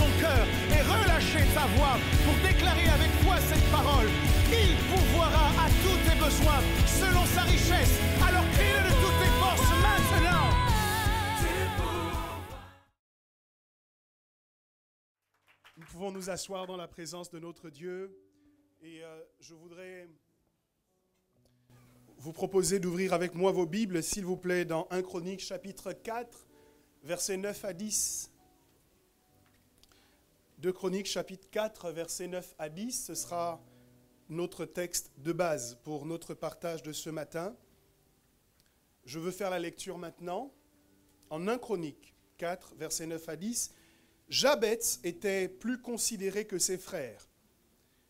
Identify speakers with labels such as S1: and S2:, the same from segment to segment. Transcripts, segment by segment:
S1: ton cœur et relâcher ta voix pour déclarer avec foi cette parole. Il pourvoira à tous tes besoins selon sa richesse. Alors crie-le de toutes tes forces maintenant. Nous pouvons nous asseoir dans la présence de notre Dieu et je voudrais vous proposer d'ouvrir avec moi vos Bibles, s'il vous plaît, dans 1 Chroniques chapitre 4, versets 9 à 10. 2 Chroniques chapitre 4, versets 9 à 10, ce sera notre texte de base pour notre partage de ce matin. Je veux faire la lecture maintenant. En 1 Chroniques 4, versets 9 à 10, Jabetz était plus considéré que ses frères.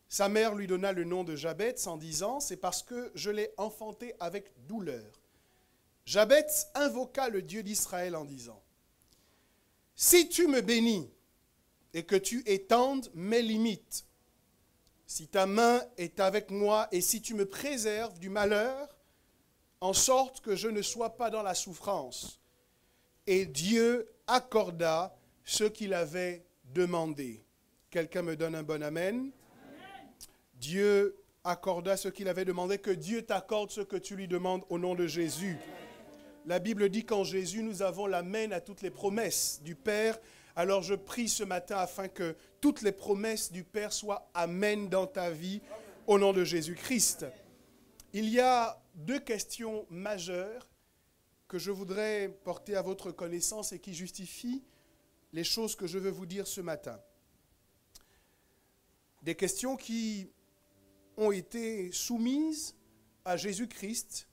S1: Sa mère lui donna le nom de Jabetz en disant « C'est parce que je l'ai enfanté avec douleur. » Jabetz invoqua le Dieu d'Israël en disant « Si tu me bénis et que tu étendes mes limites, si ta main est avec moi et si tu me préserves du malheur, en sorte que je ne sois pas dans la souffrance. » Et Dieu accorda ce qu'il avait demandé. Quelqu'un me donne un bon amen? Dieu accorda ce qu'il avait demandé, que Dieu t'accorde ce que tu lui demandes au nom de Jésus. La Bible dit qu'en Jésus, nous avons l'amen à toutes les promesses du Père. Alors je prie ce matin afin que toutes les promesses du Père soient amen dans ta vie au nom de Jésus-Christ. Il y a deux questions majeures que je voudrais porter à votre connaissance et qui justifient les choses que je veux vous dire ce matin. Des questions qui ont été soumises à Jésus-Christ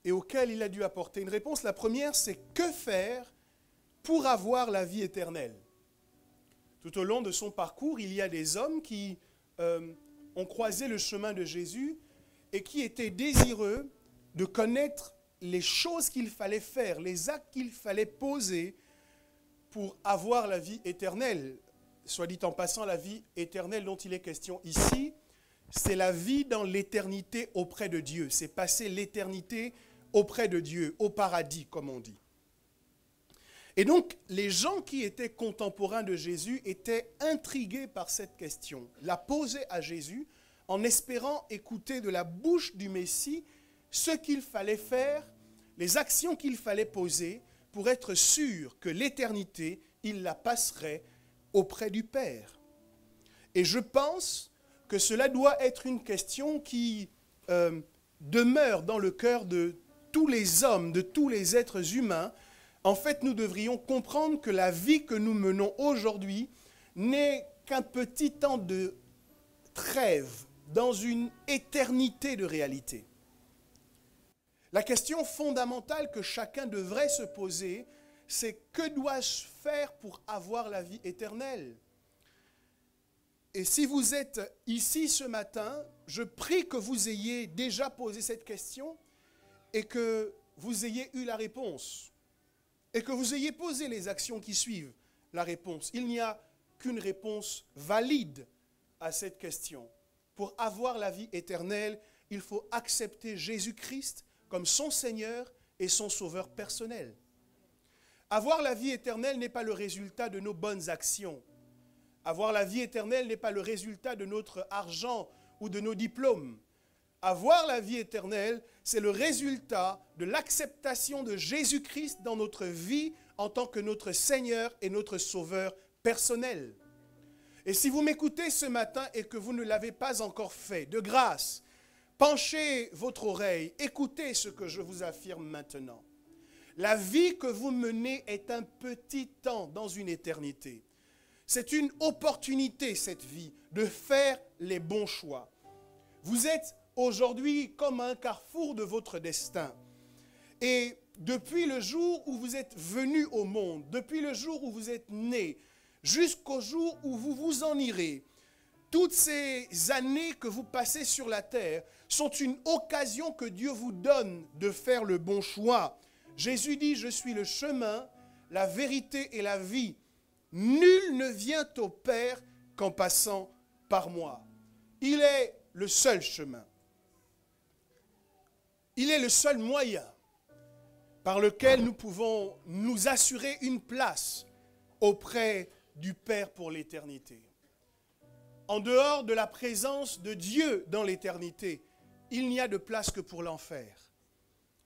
S1: et auxquelles il a dû apporter une réponse. La première, c'est que faire pour avoir la vie éternelle? Tout au long de son parcours, il y a des hommes qui ont croisé le chemin de Jésus et qui étaient désireux de connaître les choses qu'il fallait faire, les actes qu'il fallait poser pour avoir la vie éternelle. Soit dit en passant, la vie éternelle dont il est question ici, c'est la vie dans l'éternité auprès de Dieu. C'est passer l'éternité auprès de Dieu, au paradis, comme on dit. Et donc, les gens qui étaient contemporains de Jésus étaient intrigués par cette question, la posaient à Jésus en espérant écouter de la bouche du Messie ce qu'il fallait faire, les actions qu'il fallait poser pour être sûr que l'éternité, il la passerait auprès du Père. Et je pense que cela doit être une question qui demeure dans le cœur de tous les hommes, de tous les êtres humains. En fait, nous devrions comprendre que la vie que nous menons aujourd'hui n'est qu'un petit temps de trêve dans une éternité de réalité. La question fondamentale que chacun devrait se poser, c'est que dois-je faire pour avoir la vie éternelle? Et si vous êtes ici ce matin, je prie que vous ayez déjà posé cette question et que vous ayez eu la réponse. Et que vous ayez posé les actions qui suivent la réponse. Il n'y a qu'une réponse valide à cette question. Pour avoir la vie éternelle, il faut accepter Jésus-Christ comme son Seigneur et son Sauveur personnel. Avoir la vie éternelle n'est pas le résultat de nos bonnes actions. Avoir la vie éternelle n'est pas le résultat de notre argent ou de nos diplômes. Avoir la vie éternelle, c'est le résultat de l'acceptation de Jésus-Christ dans notre vie en tant que notre Seigneur et notre Sauveur personnel. Et si vous m'écoutez ce matin et que vous ne l'avez pas encore fait, de grâce, penchez votre oreille, écoutez ce que je vous affirme maintenant. La vie que vous menez est un petit temps dans une éternité. C'est une opportunité, cette vie, de faire les bons choix. Vous êtes aujourd'hui comme un carrefour de votre destin. Et depuis le jour où vous êtes venu au monde, depuis le jour où vous êtes né, jusqu'au jour où vous vous en irez, toutes ces années que vous passez sur la terre sont une occasion que Dieu vous donne de faire le bon choix. Jésus dit, je suis le chemin, la vérité et la vie. Nul ne vient au Père qu'en passant par moi. Il est le seul chemin. Il est le seul moyen par lequel nous pouvons nous assurer une place auprès du Père pour l'éternité. En dehors de la présence de Dieu dans l'éternité, il n'y a de place que pour l'enfer.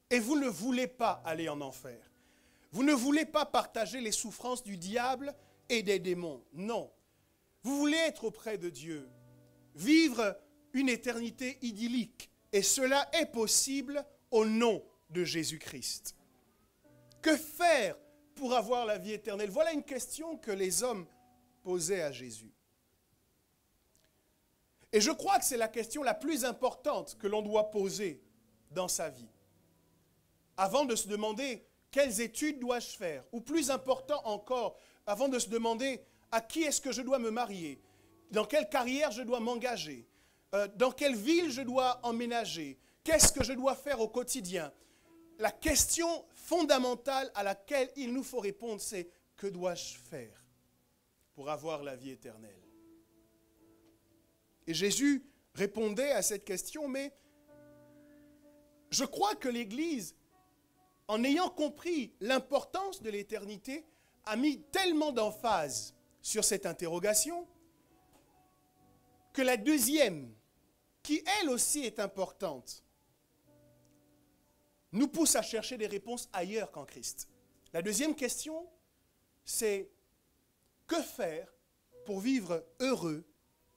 S1: Et vous ne voulez pas aller en enfer. Vous ne voulez pas partager les souffrances du diable et des démons. Non. Vous voulez être auprès de Dieu, vivre une éternité idyllique. Et cela est possible au nom de Jésus-Christ. Que faire pour avoir la vie éternelle? Voilà une question que les hommes posaient à Jésus. Et je crois que c'est la question la plus importante que l'on doit poser dans sa vie. Avant de se demander quelles études dois-je faire, ou plus important encore, avant de se demander à qui est-ce que je dois me marier, dans quelle carrière je dois m'engager, dans quelle ville je dois emménager, qu'est-ce que je dois faire au quotidien. La question fondamentale à laquelle il nous faut répondre, c'est que dois-je faire pour avoir la vie éternelle? Et Jésus répondait à cette question, mais je crois que l'Église, en ayant compris l'importance de l'éternité, a mis tellement d'emphase sur cette interrogation que la deuxième, qui elle aussi est importante, nous pousse à chercher des réponses ailleurs qu'en Christ. La deuxième question, c'est que faire pour vivre heureux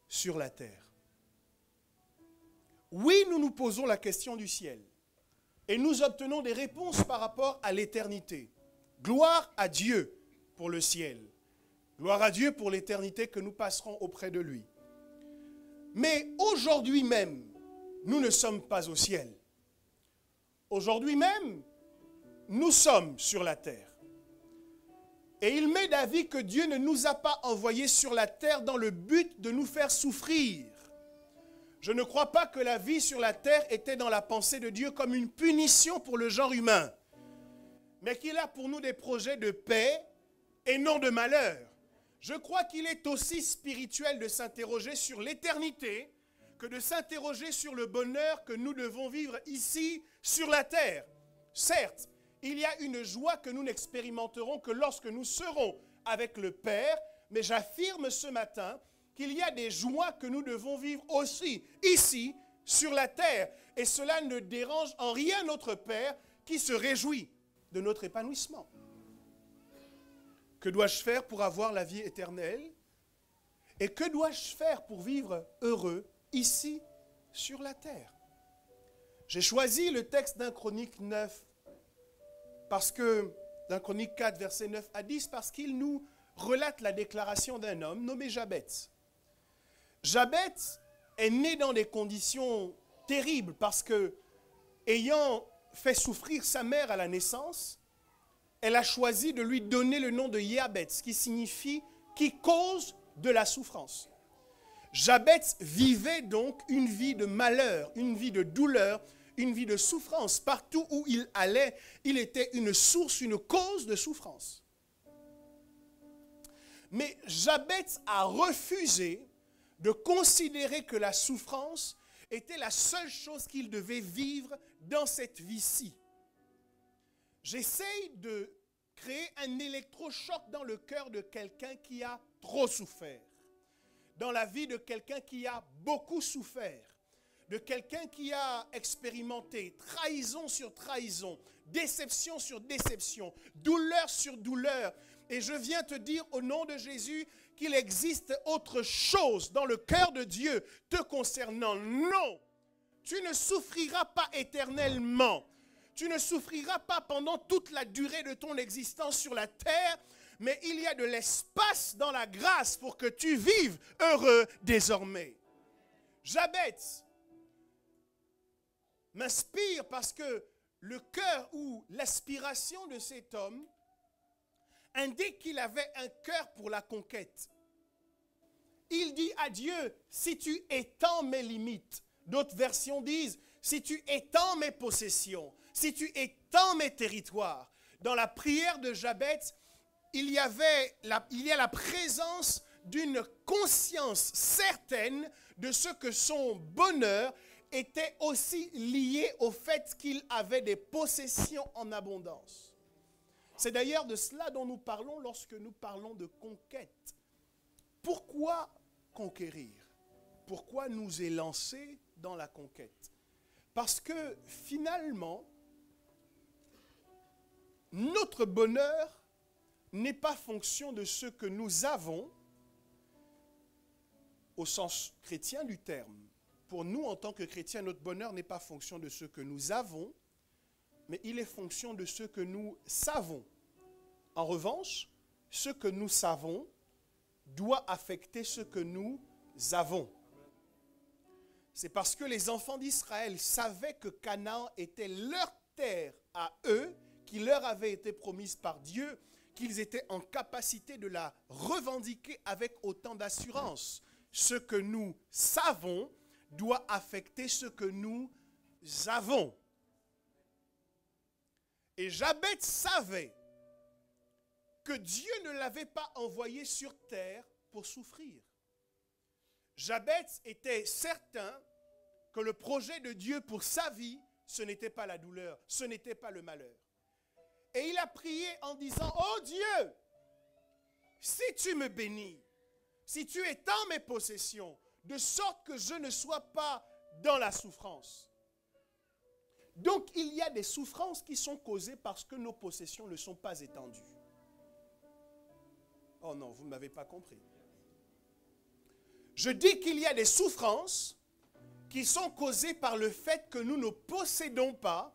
S1: sur la terre? Oui, nous nous posons la question du ciel et nous obtenons des réponses par rapport à l'éternité. Gloire à Dieu pour le ciel. Gloire à Dieu pour l'éternité que nous passerons auprès de lui. Mais aujourd'hui même, nous ne sommes pas au ciel. Aujourd'hui même, nous sommes sur la terre. Et il m'est d'avis que Dieu ne nous a pas envoyés sur la terre dans le but de nous faire souffrir. Je ne crois pas que la vie sur la terre était dans la pensée de Dieu comme une punition pour le genre humain, mais qu'il a pour nous des projets de paix et non de malheur. Je crois qu'il est aussi spirituel de s'interroger sur l'éternité que de s'interroger sur le bonheur que nous devons vivre ici sur la terre. Certes, il y a une joie que nous n'expérimenterons que lorsque nous serons avec le Père, mais j'affirme ce matin qu'il y a des joies que nous devons vivre aussi ici sur la terre. Et cela ne dérange en rien notre Père qui se réjouit de notre épanouissement. Que dois-je faire pour avoir la vie éternelle? Et que dois-je faire pour vivre heureux ici sur la terre? J'ai choisi le texte d'un Chronique 9, d'un Chronique 4, versets 9 à 10, parce qu'il nous relate la déclaration d'un homme nommé Jabet. Jabet est né dans des conditions terribles parce que, ayant fait souffrir sa mère à la naissance, elle a choisi de lui donner le nom de Jabet, ce qui signifie « qui cause de la souffrance ». Jabet vivait donc une vie de malheur, une vie de douleur, une vie de souffrance. Partout où il allait, il était une source, une cause de souffrance. Mais Jabet a refusé de considérer que la souffrance était la seule chose qu'il devait vivre dans cette vie-ci. J'essaye de créer un électrochoc dans le cœur de quelqu'un qui a trop souffert, dans la vie de quelqu'un qui a beaucoup souffert, de quelqu'un qui a expérimenté trahison sur trahison, déception sur déception, douleur sur douleur. Et je viens te dire au nom de Jésus qu'il existe autre chose dans le cœur de Dieu te concernant. Non, tu ne souffriras pas éternellement. Tu ne souffriras pas pendant toute la durée de ton existence sur la terre, mais il y a de l'espace dans la grâce pour que tu vives heureux désormais. Jabet m'inspire parce que le cœur ou l'aspiration de cet homme indique qu'il avait un cœur pour la conquête. Il dit à Dieu, si tu étends mes limites, d'autres versions disent, si tu étends mes possessions, si tu étends mes territoires. Dans la prière de Jabet, il y a la présence d'une conscience certaine de ce que son bonheur était aussi lié au fait qu'il avait des possessions en abondance. C'est d'ailleurs de cela dont nous parlons lorsque nous parlons de conquête. Pourquoi conquérir? Pourquoi nous élancer dans la conquête? Parce que finalement, notre bonheur n'est pas fonction de ce que nous avons, au sens chrétien du terme. Pour nous, en tant que chrétiens, notre bonheur n'est pas fonction de ce que nous avons, mais il est fonction de ce que nous savons. En revanche, ce que nous savons doit affecter ce que nous avons. C'est parce que les enfants d'Israël savaient que Canaan était leur terre à eux, qui leur avait été promise par Dieu, qu'ils étaient en capacité de la revendiquer avec autant d'assurance. Ce que nous savons doit affecter ce que nous avons. Et Jabez savait que Dieu ne l'avait pas envoyé sur terre pour souffrir. Jabez était certain que le projet de Dieu pour sa vie, ce n'était pas la douleur, ce n'était pas le malheur. Et il a prié en disant, « Oh Dieu, si tu me bénis, si tu étends mes possessions, de sorte que je ne sois pas dans la souffrance. » Donc, il y a des souffrances qui sont causées parce que nos possessions ne sont pas étendues. Oh non, vous ne m'avez pas compris. Je dis qu'il y a des souffrances qui sont causées par le fait que nous ne possédons pas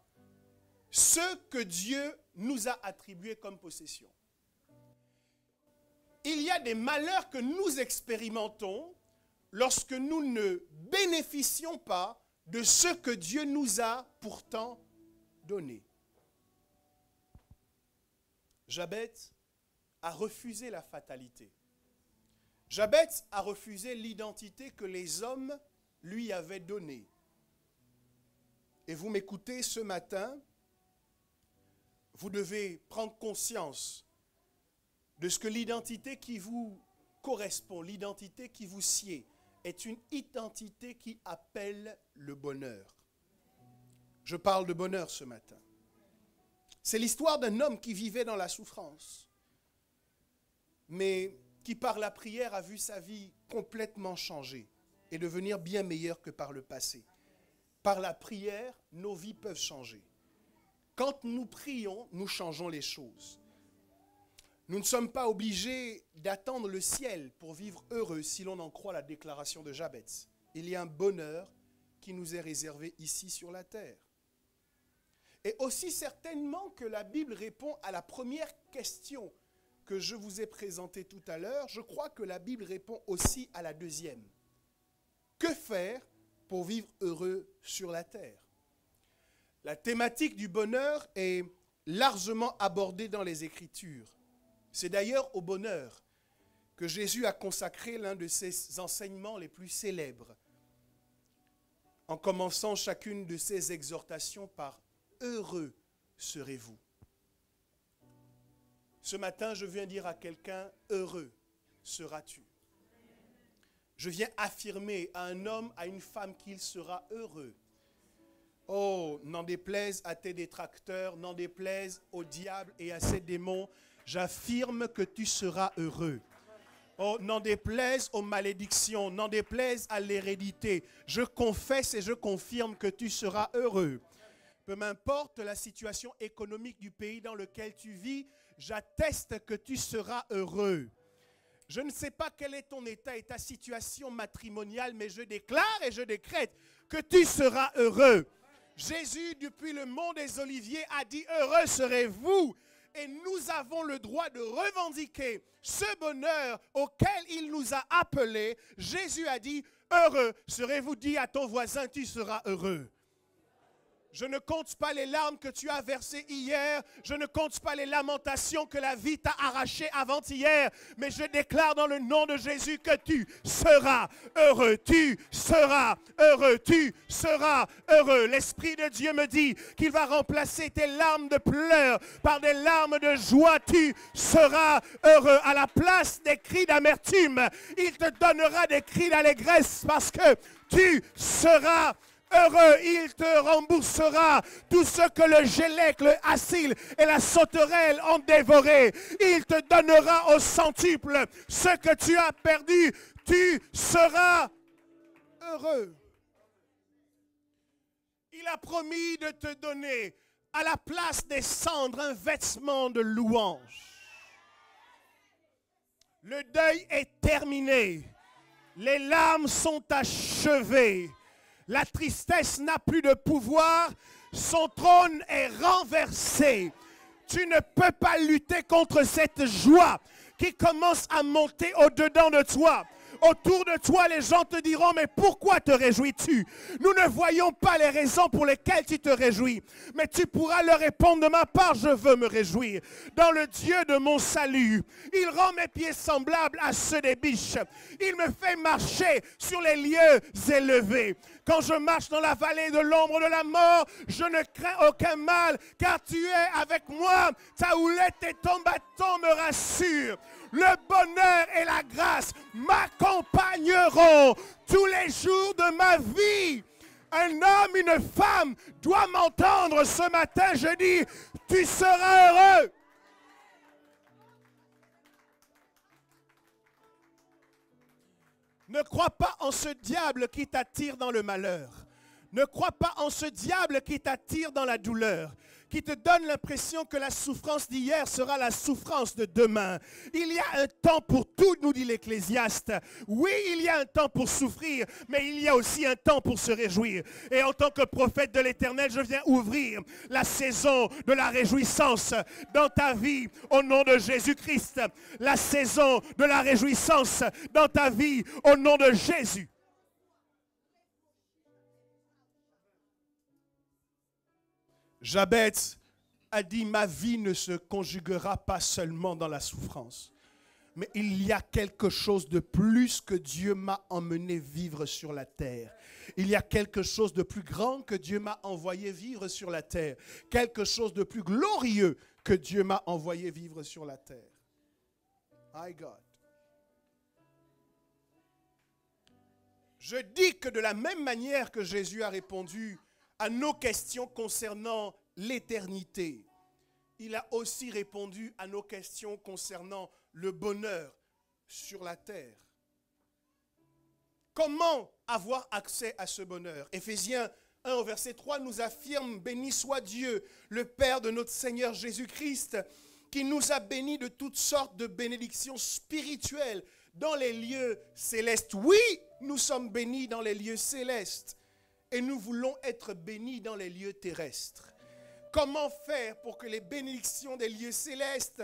S1: ce que Dieu nous a attribué comme possession. Il y a des malheurs que nous expérimentons lorsque nous ne bénéficions pas de ce que Dieu nous a pourtant donné. Jabez a refusé la fatalité. Jabez a refusé l'identité que les hommes lui avaient donnée. Et vous m'écoutez ce matin, vous devez prendre conscience de ce que l'identité qui vous correspond, l'identité qui vous sied, est une identité qui appelle le bonheur. Je parle de bonheur ce matin. C'est l'histoire d'un homme qui vivait dans la souffrance, mais qui par la prière a vu sa vie complètement changer et devenir bien meilleure que par le passé. Par la prière, nos vies peuvent changer. Quand nous prions, nous changeons les choses. Nous ne sommes pas obligés d'attendre le ciel pour vivre heureux si l'on en croit la déclaration de Jabez. Il y a un bonheur qui nous est réservé ici sur la terre. Et aussi certainement que la Bible répond à la première question que je vous ai présentée tout à l'heure, je crois que la Bible répond aussi à la deuxième. Que faire pour vivre heureux sur la terre? La thématique du bonheur est largement abordée dans les Écritures. C'est d'ailleurs au bonheur que Jésus a consacré l'un de ses enseignements les plus célèbres, en commençant chacune de ses exhortations par « Heureux serez-vous ». Ce matin, je viens dire à quelqu'un « Heureux seras-tu ». Je viens affirmer à un homme, à une femme qu'il sera heureux. Oh, n'en déplaise à tes détracteurs, n'en déplaise au diable et à ses démons, j'affirme que tu seras heureux. Oh, n'en déplaise aux malédictions, n'en déplaise à l'hérédité. Je confesse et je confirme que tu seras heureux. Peu m'importe la situation économique du pays dans lequel tu vis, j'atteste que tu seras heureux. Je ne sais pas quel est ton état et ta situation matrimoniale, mais je déclare et je décrète que tu seras heureux. Jésus, depuis le mont des Oliviers, a dit « Heureux serez-vous ». Et nous avons le droit de revendiquer ce bonheur auquel il nous a appelés. Jésus a dit « Heureux serez-vous ». Dis à ton voisin « Tu seras heureux ». Je ne compte pas les larmes que tu as versées hier. Je ne compte pas les lamentations que la vie t'a arrachées avant-hier. Mais je déclare dans le nom de Jésus que tu seras heureux. Tu seras heureux. Tu seras heureux. L'Esprit de Dieu me dit qu'il va remplacer tes larmes de pleurs par des larmes de joie. Tu seras heureux. À la place des cris d'amertume, il te donnera des cris d'allégresse parce que tu seras Heureux, il te remboursera tout ce que le gélec, le acile et la sauterelle ont dévoré. Il te donnera au centuple ce que tu as perdu. Tu seras heureux. Il a promis de te donner à la place des cendres un vêtement de louange. Le deuil est terminé. Les larmes sont achevées. La tristesse n'a plus de pouvoir. Son trône est renversé. Tu ne peux pas lutter contre cette joie qui commence à monter au-dedans de toi. Autour de toi, les gens te diront, mais pourquoi te réjouis-tu? Nous ne voyons pas les raisons pour lesquelles tu te réjouis. Mais tu pourras leur répondre de ma part, je veux me réjouir. Dans le Dieu de mon salut, il rend mes pieds semblables à ceux des biches. Il me fait marcher sur les lieux élevés. Quand je marche dans la vallée de l'ombre de la mort, je ne crains aucun mal, car tu es avec moi. Ta houlette et ton bâton me rassurent. Le bonheur et la grâce m'accompagneront tous les jours de ma vie. Un homme, une femme doit m'entendre ce matin. Je dis, tu seras heureux. Ne crois pas en ce diable qui t'attire dans le malheur. Ne crois pas en ce diable qui t'attire dans la douleur, qui te donne l'impression que la souffrance d'hier sera la souffrance de demain. Il y a un temps pour tout, nous dit l'Ecclésiaste. Oui, il y a un temps pour souffrir, mais il y a aussi un temps pour se réjouir. Et en tant que prophète de l'Éternel, je viens ouvrir la saison de la réjouissance dans ta vie, au nom de Jésus-Christ. La saison de la réjouissance dans ta vie, au nom de Jésus. Jabez a dit, ma vie ne se conjuguera pas seulement dans la souffrance, mais il y a quelque chose de plus que Dieu m'a emmené vivre sur la terre. Il y a quelque chose de plus grand que Dieu m'a envoyé vivre sur la terre. Quelque chose de plus glorieux que Dieu m'a envoyé vivre sur la terre. My God. Je dis que de la même manière que Jésus a répondu à nos questions concernant l'éternité, il a aussi répondu à nos questions concernant le bonheur sur la terre. Comment avoir accès à ce bonheur? Éphésiens 1 au verset 3 nous affirme, béni soit Dieu, le Père de notre Seigneur Jésus-Christ, qui nous a bénis de toutes sortes de bénédictions spirituelles dans les lieux célestes. Oui, nous sommes bénis dans les lieux célestes. Et nous voulons être bénis dans les lieux terrestres. Comment faire pour que les bénédictions des lieux célestes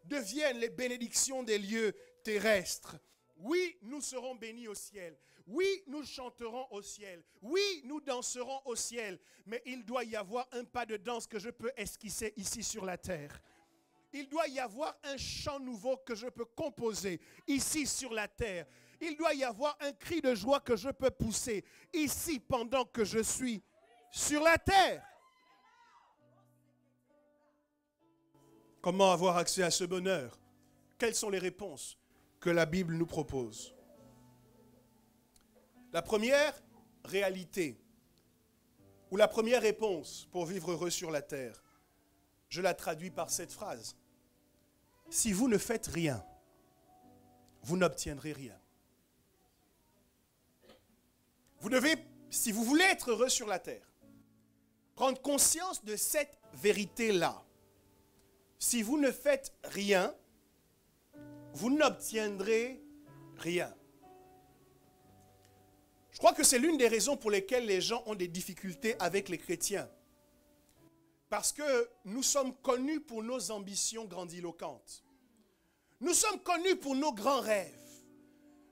S1: deviennent les bénédictions des lieux terrestres? Oui, nous serons bénis au ciel. Oui, nous chanterons au ciel. Oui, nous danserons au ciel. Mais il doit y avoir un pas de danse que je peux esquisser ici sur la terre. Il doit y avoir un chant nouveau que je peux composer ici sur la terre. Il doit y avoir un cri de joie que je peux pousser ici pendant que je suis sur la terre. Comment avoir accès à ce bonheur? Quelles sont les réponses que la Bible nous propose? La première réalité, ou la première réponse pour vivre heureux sur la terre, je la traduis par cette phrase. Si vous ne faites rien, vous n'obtiendrez rien. Vous devez, si vous voulez être heureux sur la terre, prendre conscience de cette vérité-là. Si vous ne faites rien, vous n'obtiendrez rien. Je crois que c'est l'une des raisons pour lesquelles les gens ont des difficultés avec les chrétiens. Parce que nous sommes connus pour nos ambitions grandiloquentes. Nous sommes connus pour nos grands rêves.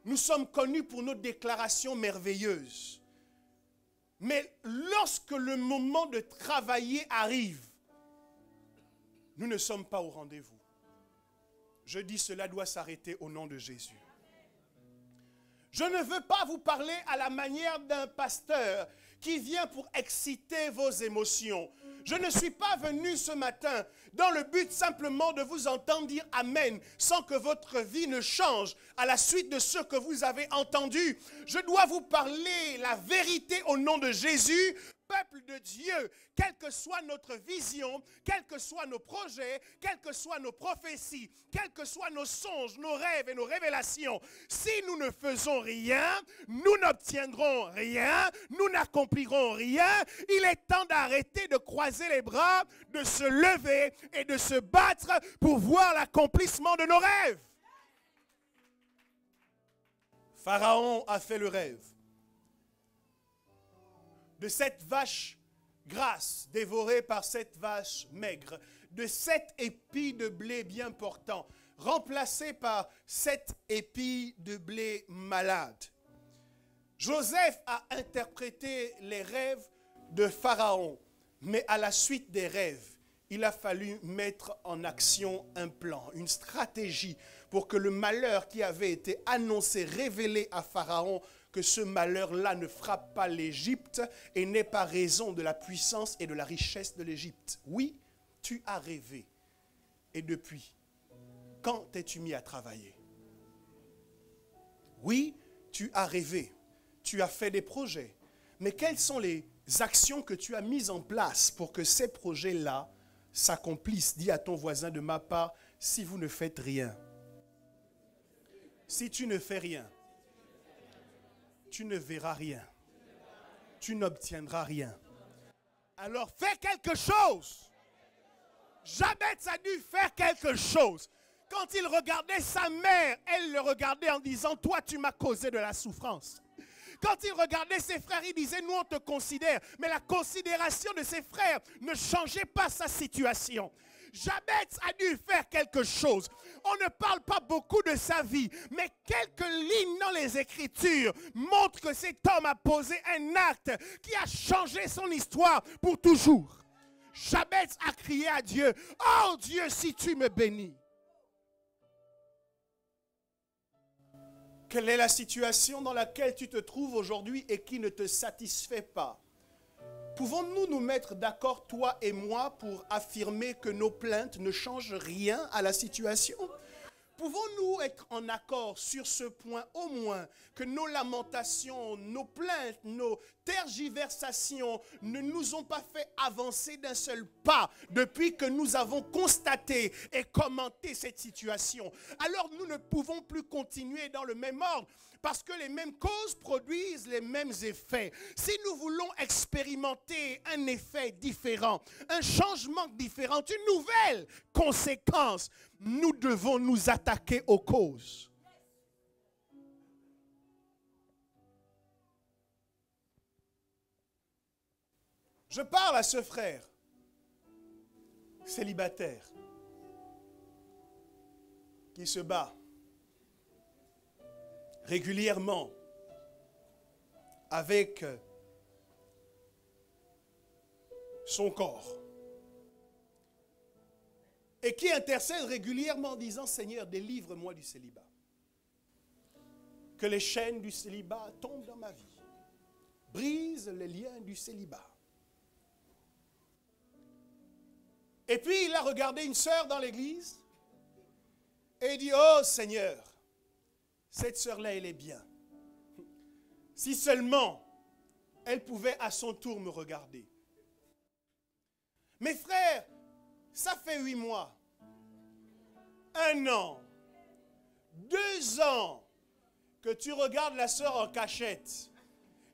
S1: Nous sommes connus pour nos déclarations merveilleuses. Mais lorsque le moment de travailler arrive, nous ne sommes pas au rendez-vous. Je dis cela doit s'arrêter au nom de Jésus. Je ne veux pas vous parler à la manière d'un pasteur qui vient pour exciter vos émotions. Je ne suis pas venu ce matin dans le but simplement de vous entendre dire Amen sans que votre vie ne change à la suite de ce que vous avez entendu. Je dois vous parler la vérité au nom de Jésus. Peuple de Dieu, quelle que soit notre vision, quels que soient nos projets, quelles que soient nos prophéties, quels que soient nos songes, nos rêves et nos révélations, si nous ne faisons rien, nous n'obtiendrons rien, nous n'accomplirons rien. Il est temps d'arrêter de croiser les bras, de se lever et de se battre pour voir l'accomplissement de nos rêves. Pharaon a fait le rêve de cette vache grasse dévorée par cette vache maigre, de 7 épis de blé bien portants, remplacés par 7 épis de blé malade. Joseph a interprété les rêves de Pharaon, mais à la suite des rêves, il a fallu mettre en action un plan, une stratégie pour que le malheur qui avait été annoncé, révélé à Pharaon, que ce malheur-là ne frappe pas l'Égypte et n'ait pas raison de la puissance et de la richesse de l'Égypte. Oui, tu as rêvé. Et depuis, quand t'es-tu mis à travailler? Oui, tu as rêvé. Tu as fait des projets. Mais quelles sont les actions que tu as mises en place pour que ces projets-là s'accomplissent? Dis à ton voisin de ma part, si vous ne faites rien, si tu ne fais rien, tu ne verras rien. Tu n'obtiendras rien. Alors fais quelque chose. Jabez a dû faire quelque chose. Quand il regardait sa mère, elle le regardait en disant, toi tu m'as causé de la souffrance. Quand il regardait ses frères, il disait, nous on te considère. Mais la considération de ses frères ne changeait pas sa situation. Jabez a dû faire quelque chose. On ne parle pas beaucoup de sa vie, mais quelques lignes dans les Écritures montrent que cet homme a posé un acte qui a changé son histoire pour toujours. Jabez a crié à Dieu, « Oh Dieu, si tu me bénis !» Quelle est la situation dans laquelle tu te trouves aujourd'hui et qui ne te satisfait pas? Pouvons-nous nous mettre d'accord, toi et moi, pour affirmer que nos plaintes ne changent rien à la situation? Pouvons-nous être en accord sur ce point au moins, que nos lamentations, nos plaintes, nos tergiversations ne nous ont pas fait avancer d'un seul pas depuis que nous avons constaté et commenté cette situation? Alors nous ne pouvons plus continuer dans le même ordre parce que les mêmes causes produisent les mêmes effets. Si nous voulons expérimenter un effet différent, un changement différent, une nouvelle conséquence, nous devons nous attaquer aux causes. Je parle à ce frère célibataire qui se bat régulièrement avec son corps et qui intercède régulièrement en disant, Seigneur, délivre-moi du célibat. Que les chaînes du célibat tombent dans ma vie. Brise les liens du célibat. Et puis il a regardé une sœur dans l'église et il dit, oh Seigneur, cette sœur-là, elle est bien. Si seulement elle pouvait à son tour me regarder. Mes frères, ça fait 8 mois, 1 an, 2 ans que tu regardes la sœur en cachette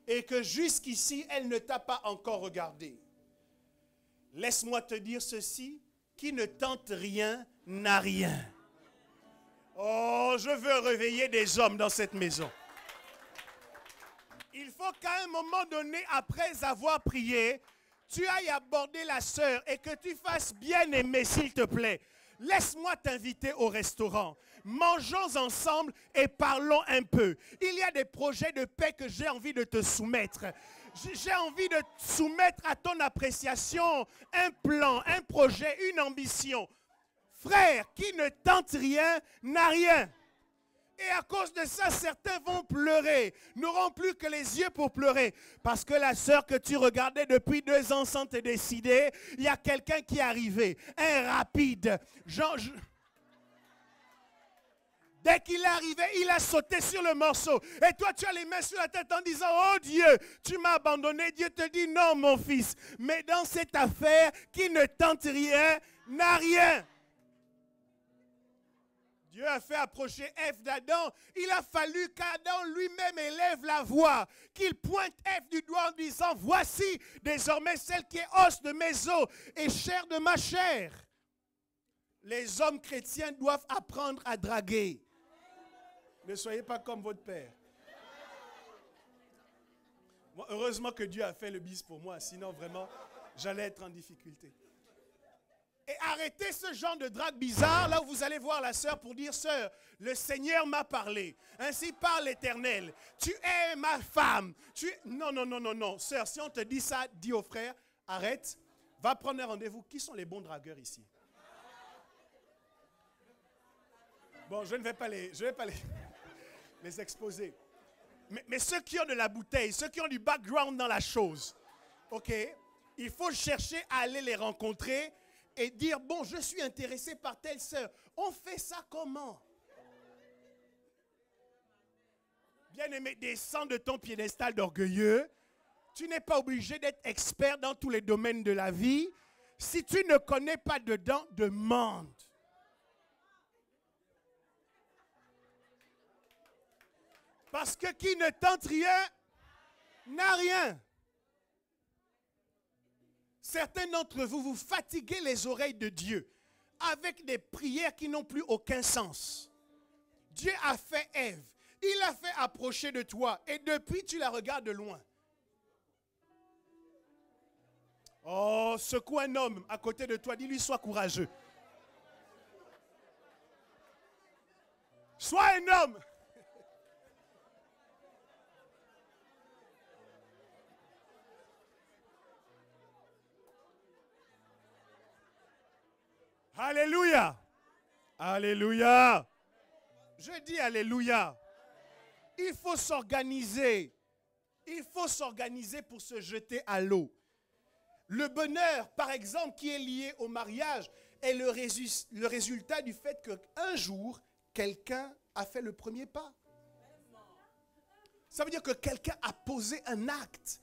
S1: et que jusqu'ici, elle ne t'a pas encore regardé. Laisse-moi te dire ceci, qui ne tente rien n'a rien. Oh, je veux réveiller des hommes dans cette maison. Il faut qu'à un moment donné, après avoir prié, tu ailles aborder la sœur et que tu fasses bien aimer, s'il te plaît. Laisse-moi t'inviter au restaurant. Mangeons ensemble et parlons un peu. Il y a des projets de paix que j'ai envie de te soumettre. J'ai envie de te soumettre à ton appréciation un plan, un projet, une ambition. Frère, qui ne tente rien n'a rien. Et à cause de ça, certains vont pleurer, n'auront plus que les yeux pour pleurer. Parce que la sœur que tu regardais depuis 2 ans sans te décider, il y a quelqu'un qui est arrivé, un rapide. Dès qu'il est arrivé, il a sauté sur le morceau. Et toi, tu as les mains sur la tête en disant, oh Dieu, tu m'as abandonné. Dieu te dit, non mon fils. Mais dans cette affaire, qui ne tente rien, n'a rien. Dieu a fait approcher Ève d'Adam. Il a fallu qu'Adam lui-même élève la voix, qu'il pointe Ève du doigt en disant, voici désormais celle qui est os de mes os et chair de ma chair. Les hommes chrétiens doivent apprendre à draguer. Ne soyez pas comme votre père. Moi, heureusement que Dieu a fait le bis pour moi, sinon vraiment, j'allais être en difficulté. Et arrêtez ce genre de drague bizarre, là où vous allez voir la sœur pour dire, sœur, le Seigneur m'a parlé. Ainsi parle l'Éternel. Tu es ma femme. Non, non, non, non, non. Sœur, si on te dit ça, dis au frère, arrête, va prendre un rendez-vous. Qui sont les bons dragueurs ici? Bon, je ne vais pas les exposer. Mais ceux qui ont de la bouteille, ceux qui ont du background dans la chose, ok, il faut chercher à aller les rencontrer et dire, bon, je suis intéressé par telle sœur. On fait ça comment? Bien-aimé, descends de ton piédestal d'orgueilleux. Tu n'es pas obligé d'être expert dans tous les domaines de la vie. Si tu ne connais pas dedans, demande. Parce que qui ne tente rien, n'a rien. Certains d'entre vous, vous fatiguez les oreilles de Dieu avec des prières qui n'ont plus aucun sens. Dieu a fait Ève. Il a fait approcher de toi. Et depuis, tu la regardes de loin. Oh, secoue un homme à côté de toi. Dis-lui, sois courageux. Sois un homme. Alléluia. Alléluia. Je dis alléluia. Il faut s'organiser. Il faut s'organiser pour se jeter à l'eau. Le bonheur, par exemple, qui est lié au mariage, est le résultat du fait qu'un jour, quelqu'un a fait le premier pas. Ça veut dire que quelqu'un a posé un acte.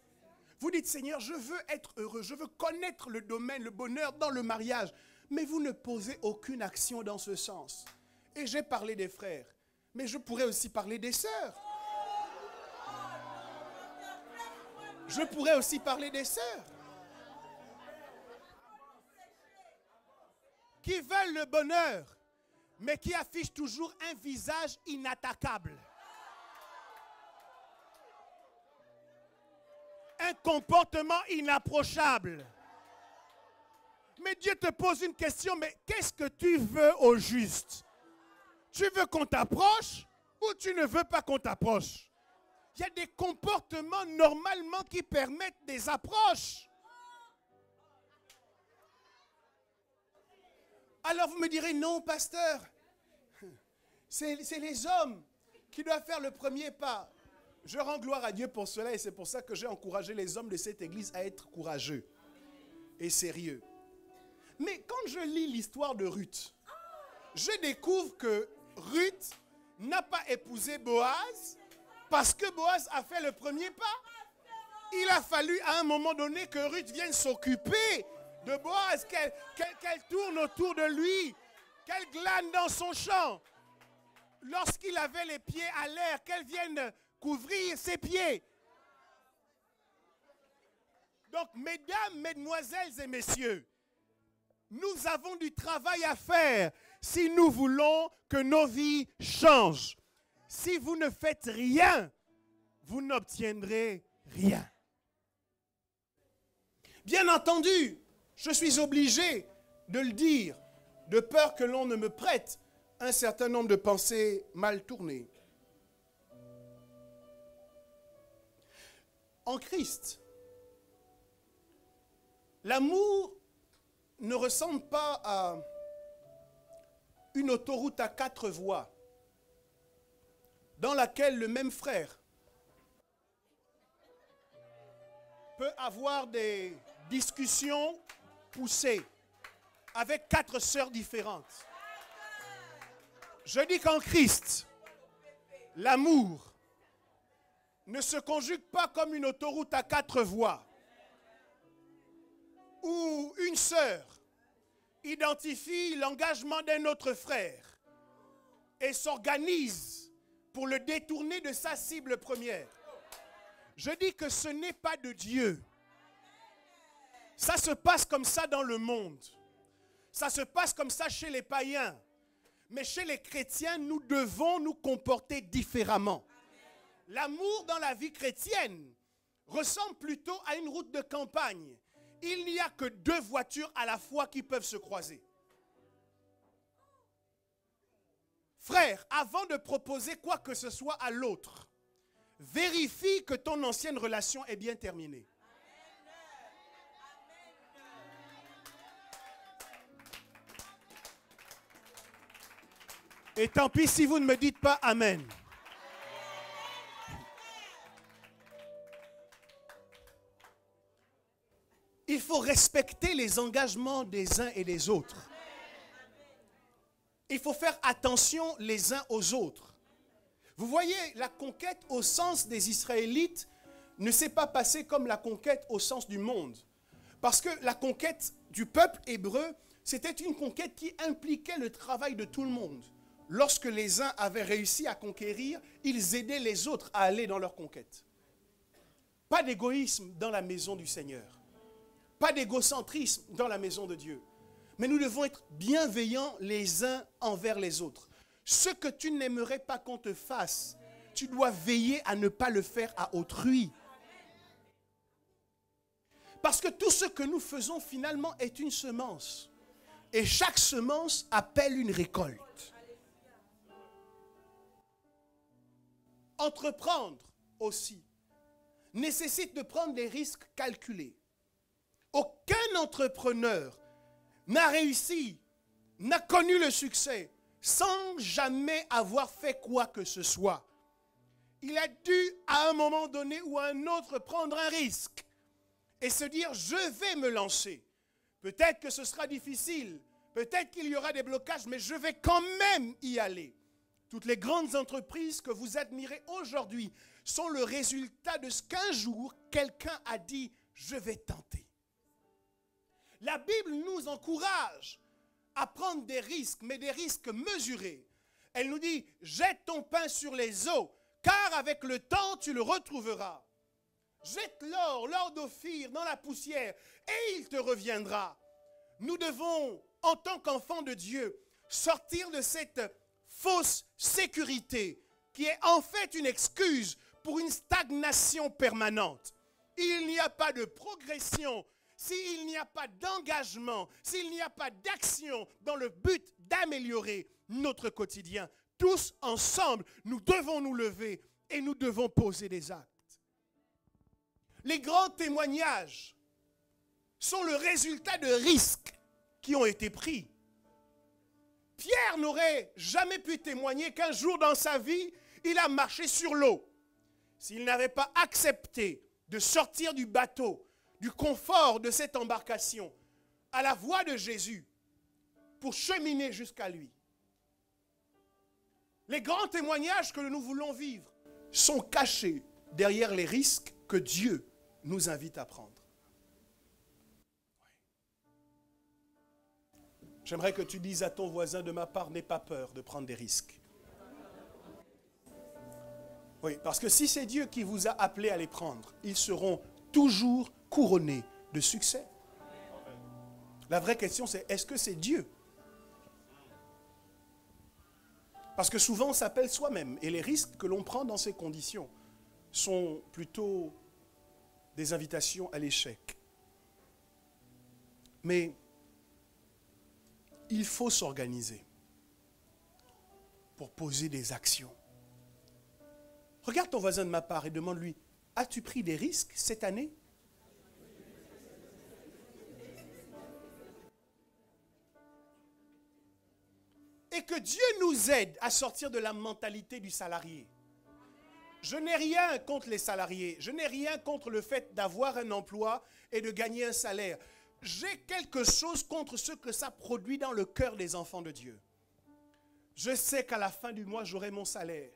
S1: Vous dites, Seigneur, je veux être heureux, je veux connaître le domaine, le bonheur dans le mariage. Mais vous ne posez aucune action dans ce sens. Et j'ai parlé des frères, mais je pourrais aussi parler des sœurs. Je pourrais aussi parler des sœurs. Qui veulent le bonheur, mais qui affichent toujours un visage inattaquable. Un comportement inapprochable. Mais Dieu te pose une question, mais qu'est-ce que tu veux au juste? Tu veux qu'on t'approche ou tu ne veux pas qu'on t'approche? Il y a des comportements normalement qui permettent des approches. Alors vous me direz, non, pasteur, c'est les hommes qui doivent faire le premier pas. Je rends gloire à Dieu pour cela et c'est pour ça que j'ai encouragé les hommes de cette église à être courageux et sérieux. Mais quand je lis l'histoire de Ruth, je découvre que Ruth n'a pas épousé Boaz parce que Boaz a fait le premier pas. Il a fallu à un moment donné que Ruth vienne s'occuper de Boaz, qu'elle tourne autour de lui, qu'elle glane dans son champ. Lorsqu'il avait les pieds à l'air, qu'elle vienne couvrir ses pieds. Donc, mesdames, mesdemoiselles et messieurs, nous avons du travail à faire si nous voulons que nos vies changent. Si vous ne faites rien, vous n'obtiendrez rien. Bien entendu, je suis obligé de le dire, de peur que l'on ne me prête un certain nombre de pensées mal tournées. En Christ, l'amour ne ressemble pas à une autoroute à 4 voies dans laquelle le même frère peut avoir des discussions poussées avec 4 sœurs différentes. Je dis qu'en Christ, l'amour ne se conjugue pas comme une autoroute à 4 voies où une sœur identifie l'engagement d'un autre frère et s'organise pour le détourner de sa cible première. Je dis que ce n'est pas de Dieu. Ça se passe comme ça dans le monde. Ça se passe comme ça chez les païens. Mais chez les chrétiens, nous devons nous comporter différemment. L'amour dans la vie chrétienne ressemble plutôt à une route de campagne. Il n'y a que 2 voitures à la fois qui peuvent se croiser. Frère, avant de proposer quoi que ce soit à l'autre, vérifie que ton ancienne relation est bien terminée. Et tant pis si vous ne me dites pas Amen. Il faut respecter les engagements des uns et des autres. Il faut faire attention les uns aux autres. Vous voyez, la conquête au sens des Israélites ne s'est pas passée comme la conquête au sens du monde. Parce que la conquête du peuple hébreu, c'était une conquête qui impliquait le travail de tout le monde. Lorsque les uns avaient réussi à conquérir, ils aidaient les autres à aller dans leur conquête. Pas d'égoïsme dans la maison du Seigneur. Pas d'égocentrisme dans la maison de Dieu. Mais nous devons être bienveillants les uns envers les autres. Ce que tu n'aimerais pas qu'on te fasse, tu dois veiller à ne pas le faire à autrui. Parce que tout ce que nous faisons finalement est une semence. Et chaque semence appelle une récolte. Entreprendre aussi nécessite de prendre des risques calculés. Aucun entrepreneur n'a réussi, n'a connu le succès sans jamais avoir fait quoi que ce soit. Il a dû à un moment donné ou à un autre prendre un risque et se dire je vais me lancer. Peut-être que ce sera difficile, peut-être qu'il y aura des blocages, mais je vais quand même y aller. Toutes les grandes entreprises que vous admirez aujourd'hui sont le résultat de ce qu'un jour quelqu'un a dit je vais tenter. La Bible nous encourage à prendre des risques, mais des risques mesurés. Elle nous dit, jette ton pain sur les eaux, car avec le temps, tu le retrouveras. Jette l'or d'Ophir dans la poussière, et il te reviendra. Nous devons, en tant qu'enfants de Dieu, sortir de cette fausse sécurité, qui est en fait une excuse pour une stagnation permanente. Il n'y a pas de progression, s'il n'y a pas d'engagement, s'il n'y a pas d'action dans le but d'améliorer notre quotidien. Tous ensemble, nous devons nous lever et nous devons poser des actes. Les grands témoignages sont le résultat de risques qui ont été pris. Pierre n'aurait jamais pu témoigner qu'un jour dans sa vie, il a marché sur l'eau. S'il n'avait pas accepté de sortir du bateau, du confort de cette embarcation, à la voix de Jésus, pour cheminer jusqu'à lui. Les grands témoignages que nous voulons vivre sont cachés derrière les risques que Dieu nous invite à prendre. J'aimerais que tu dises à ton voisin, de ma part, n'aie pas peur de prendre des risques. Oui, parce que si c'est Dieu qui vous a appelé à les prendre, ils seront toujours couronnés de succès. La vraie question, c'est est-ce que c'est Dieu? Parce que souvent, on s'appelle soi-même. Et les risques que l'on prend dans ces conditions sont plutôt des invitations à l'échec. Mais il faut s'organiser pour poser des actions. Regarde ton voisin de ma part et demande-lui, as-tu pris des risques cette année? Et que Dieu nous aide à sortir de la mentalité du salarié. Je n'ai rien contre les salariés. Je n'ai rien contre le fait d'avoir un emploi et de gagner un salaire. J'ai quelque chose contre ce que ça produit dans le cœur des enfants de Dieu. Je sais qu'à la fin du mois, j'aurai mon salaire.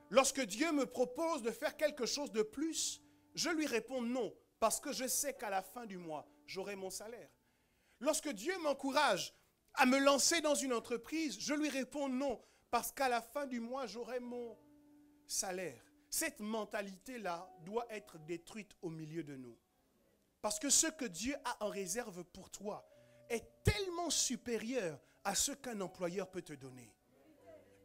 S1: Lorsque Dieu me propose de faire quelque chose de plus, je lui réponds non, parce que je sais qu'à la fin du mois, j'aurai mon salaire. Lorsque Dieu m'encourage à me lancer dans une entreprise, je lui réponds non, parce qu'à la fin du mois, j'aurai mon salaire. Cette mentalité-là doit être détruite au milieu de nous. Parce que ce que Dieu a en réserve pour toi est tellement supérieur à ce qu'un employeur peut te donner.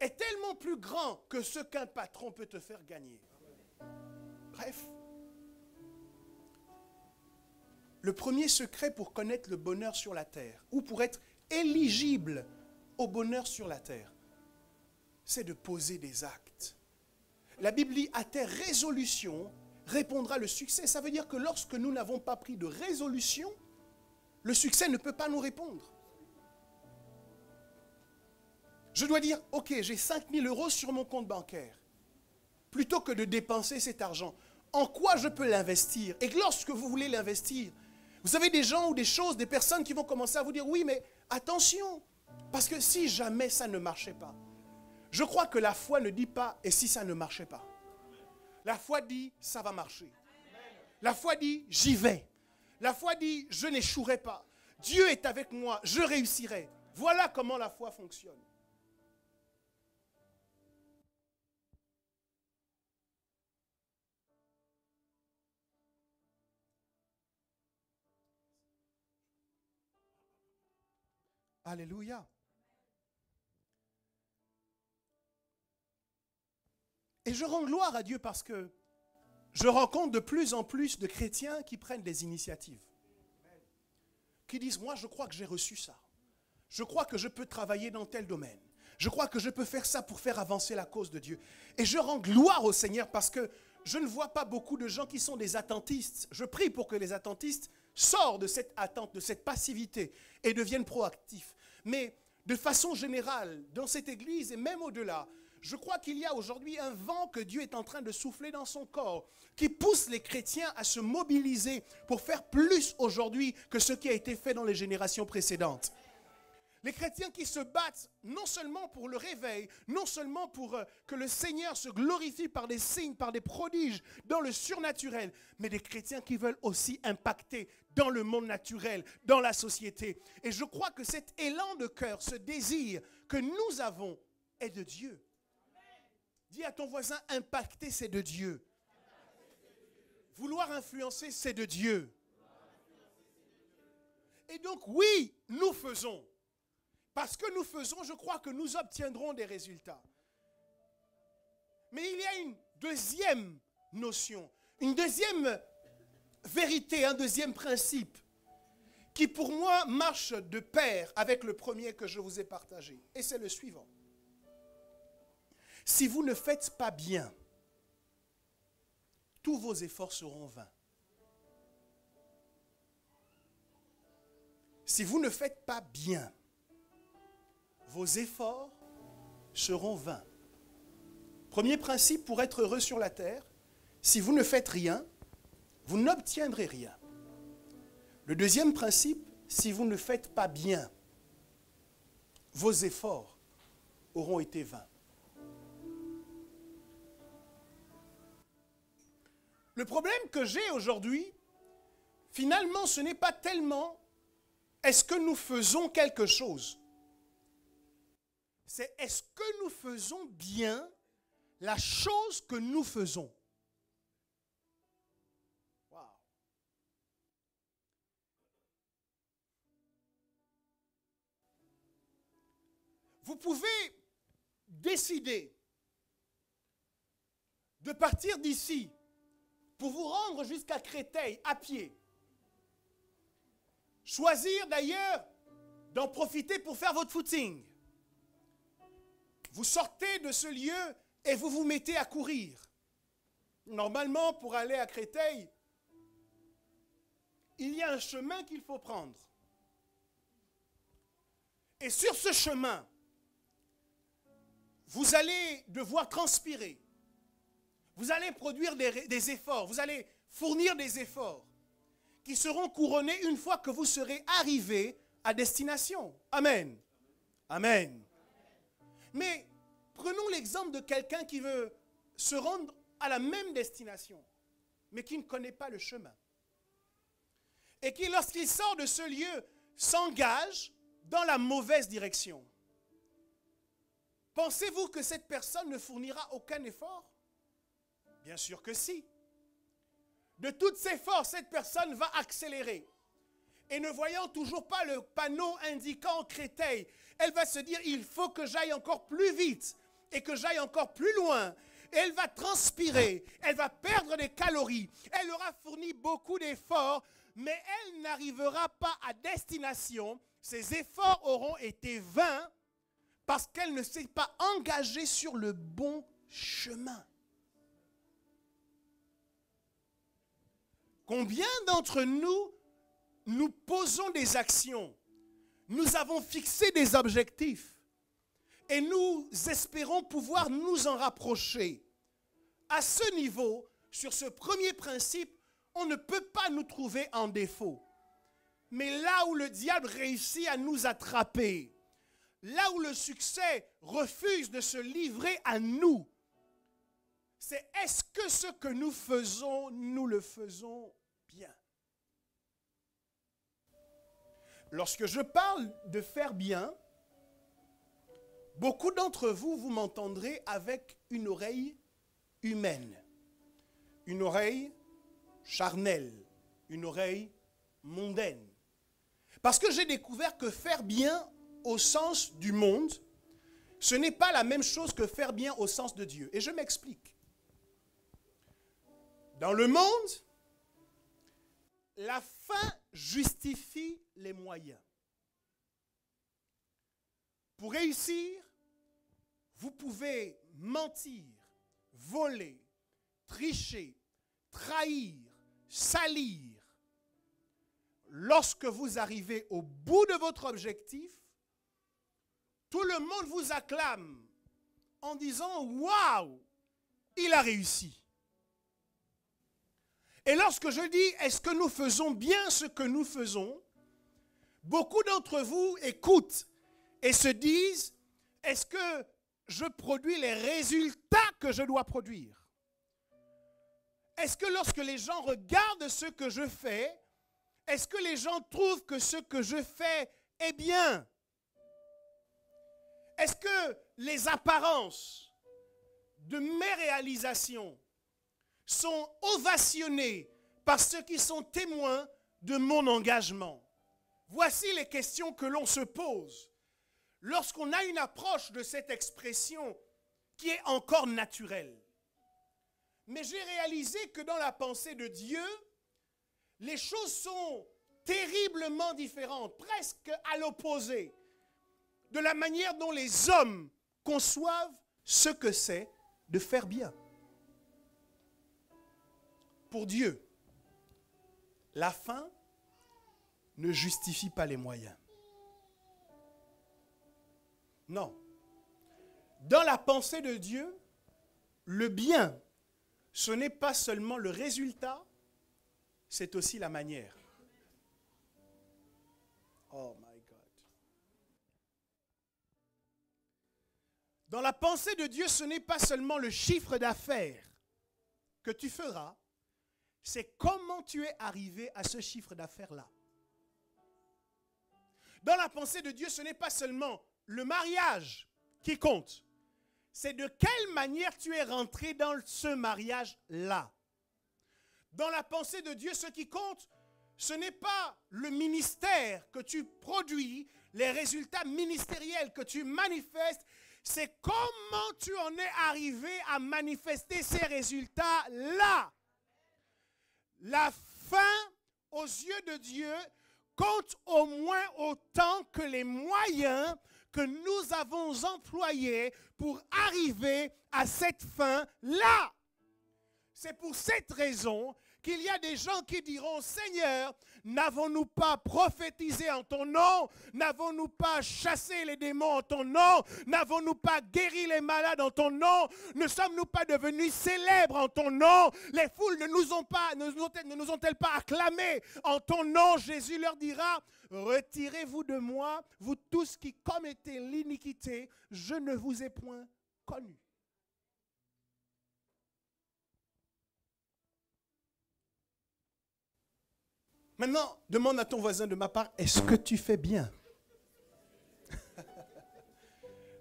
S1: Est tellement plus grand que ce qu'un patron peut te faire gagner. Bref, le premier secret pour connaître le bonheur sur la terre, ou pour être éligible au bonheur sur la terre, c'est de poser des actes. La Bible dit, à tes résolutions répondra le succès. Ça veut dire que lorsque nous n'avons pas pris de résolution, le succès ne peut pas nous répondre. Je dois dire, ok, j'ai 5 000 € sur mon compte bancaire. Plutôt que de dépenser cet argent, en quoi je peux l'investir? Et lorsque vous voulez l'investir, vous avez des gens ou des choses, des personnes qui vont commencer à vous dire, oui, mais attention, parce que si jamais ça ne marchait pas, je crois que la foi ne dit pas, et si ça ne marchait pas? La foi dit, ça va marcher. La foi dit, j'y vais. La foi dit, je n'échouerai pas. Dieu est avec moi, je réussirai. Voilà comment la foi fonctionne. Alléluia. Et je rends gloire à Dieu parce que je rencontre de plus en plus de chrétiens qui prennent des initiatives. Qui disent, moi je crois que j'ai reçu ça. Je crois que je peux travailler dans tel domaine. Je crois que je peux faire ça pour faire avancer la cause de Dieu. Et je rends gloire au Seigneur parce que je ne vois pas beaucoup de gens qui sont des attentistes. Je prie pour que les attentistes sortent de cette attente, de cette passivité et deviennent proactifs. Mais de façon générale, dans cette église et même au-delà, je crois qu'il y a aujourd'hui un vent que Dieu est en train de souffler dans son corps, qui pousse les chrétiens à se mobiliser pour faire plus aujourd'hui que ce qui a été fait dans les générations précédentes. Les chrétiens qui se battent non seulement pour le réveil, non seulement pour que le Seigneur se glorifie par des signes, par des prodiges dans le surnaturel, mais des chrétiens qui veulent aussi impacter dans le monde naturel, dans la société. Et je crois que cet élan de cœur, ce désir que nous avons est de Dieu. Dis à ton voisin, impacter c'est de Dieu. Vouloir influencer c'est de Dieu. Et donc oui, nous faisons. Parce que nous faisons, je crois que nous obtiendrons des résultats. Mais il y a une deuxième notion, une deuxième vérité, un deuxième principe qui pour moi marche de pair avec le premier que je vous ai partagé. Et c'est le suivant. Si vous ne faites pas bien, tous vos efforts seront vains. Si vous ne faites pas bien, vos efforts seront vains. Premier principe pour être heureux sur la terre, si vous ne faites rien, vous n'obtiendrez rien. Le deuxième principe, si vous ne faites pas bien, vos efforts auront été vains. Le problème que j'ai aujourd'hui, finalement, ce n'est pas tellement est-ce que nous faisons quelque chose. C'est est-ce que nous faisons bien la chose que nous faisons. Wow. Vous pouvez décider de partir d'ici pour vous rendre jusqu'à Créteil à pied. Choisir d'ailleurs d'en profiter pour faire votre footing. Vous sortez de ce lieu et vous vous mettez à courir. Normalement, pour aller à Créteil, il y a un chemin qu'il faut prendre. Et sur ce chemin, vous allez devoir transpirer. Vous allez produire des efforts, vous allez fournir des efforts qui seront couronnés une fois que vous serez arrivé à destination. Amen. Amen. Mais prenons l'exemple de quelqu'un qui veut se rendre à la même destination, mais qui ne connaît pas le chemin. Et qui, lorsqu'il sort de ce lieu, s'engage dans la mauvaise direction. Pensez-vous que cette personne ne fournira aucun effort? Bien sûr que si. De toutes ses forces, cette personne va accélérer. Et ne voyant toujours pas le panneau indiquant Créteil, elle va se dire, il faut que j'aille encore plus vite et que j'aille encore plus loin. Et elle va transpirer, elle va perdre des calories, elle aura fourni beaucoup d'efforts, mais elle n'arrivera pas à destination. Ses efforts auront été vains parce qu'elle ne s'est pas engagée sur le bon chemin. Combien d'entre nous, nous posons des actions, nous avons fixé des objectifs et nous espérons pouvoir nous en rapprocher. À ce niveau, sur ce premier principe, on ne peut pas nous trouver en défaut. Mais là où le diable réussit à nous attraper, là où le succès refuse de se livrer à nous, c'est est-ce que ce que nous faisons, nous le faisons bien? Lorsque je parle de faire bien, beaucoup d'entre vous, vous m'entendrez avec une oreille humaine, une oreille charnelle, une oreille mondaine. Parce que j'ai découvert que faire bien au sens du monde, ce n'est pas la même chose que faire bien au sens de Dieu. Et je m'explique. Dans le monde, la fin justifie les moyens. Pour réussir, vous pouvez mentir, voler, tricher, trahir, salir. Lorsque vous arrivez au bout de votre objectif, tout le monde vous acclame en disant « Waouh, il a réussi ». Et lorsque je dis « Est-ce que nous faisons bien ce que nous faisons ?», beaucoup d'entre vous écoutent et se disent « Est-ce que je produis les résultats que je dois produire ? Est-ce que lorsque les gens regardent ce que je fais, est-ce que les gens trouvent que ce que je fais est bien ? Est-ce que les apparences de mes réalisations sont ovationnées par ceux qui sont témoins de mon engagement? Voici les questions que l'on se pose lorsqu'on a une approche de cette expression qui est encore naturelle. Mais j'ai réalisé que dans la pensée de Dieu, les choses sont terriblement différentes, presque à l'opposé de la manière dont les hommes conçoivent ce que c'est de faire bien. Pour Dieu, la fin ne justifie pas les moyens. Non. Dans la pensée de Dieu, le bien, ce n'est pas seulement le résultat, c'est aussi la manière. Oh my God. Dans la pensée de Dieu, ce n'est pas seulement le chiffre d'affaires que tu feras, c'est comment tu es arrivé à ce chiffre d'affaires-là. Dans la pensée de Dieu, ce n'est pas seulement le mariage qui compte, c'est de quelle manière tu es rentré dans ce mariage-là. Dans la pensée de Dieu, ce qui compte, ce n'est pas le ministère que tu produis, les résultats ministériels que tu manifestes, c'est comment tu en es arrivé à manifester ces résultats-là. La fin, aux yeux de Dieu, compte au moins autant que les moyens que nous avons employés pour arriver à cette fin-là. C'est pour cette raison qu'il y a des gens qui diront, Seigneur, n'avons-nous pas prophétisé en ton nom? N'avons-nous pas chassé les démons en ton nom? N'avons-nous pas guéri les malades en ton nom? Ne sommes-nous pas devenus célèbres en ton nom? Les foules ne nous ont-elles pas acclamés en ton nom? Jésus leur dira, retirez-vous de moi, vous tous qui commettez l'iniquité, je ne vous ai point connus. Maintenant, demande à ton voisin de ma part, est-ce que tu fais bien?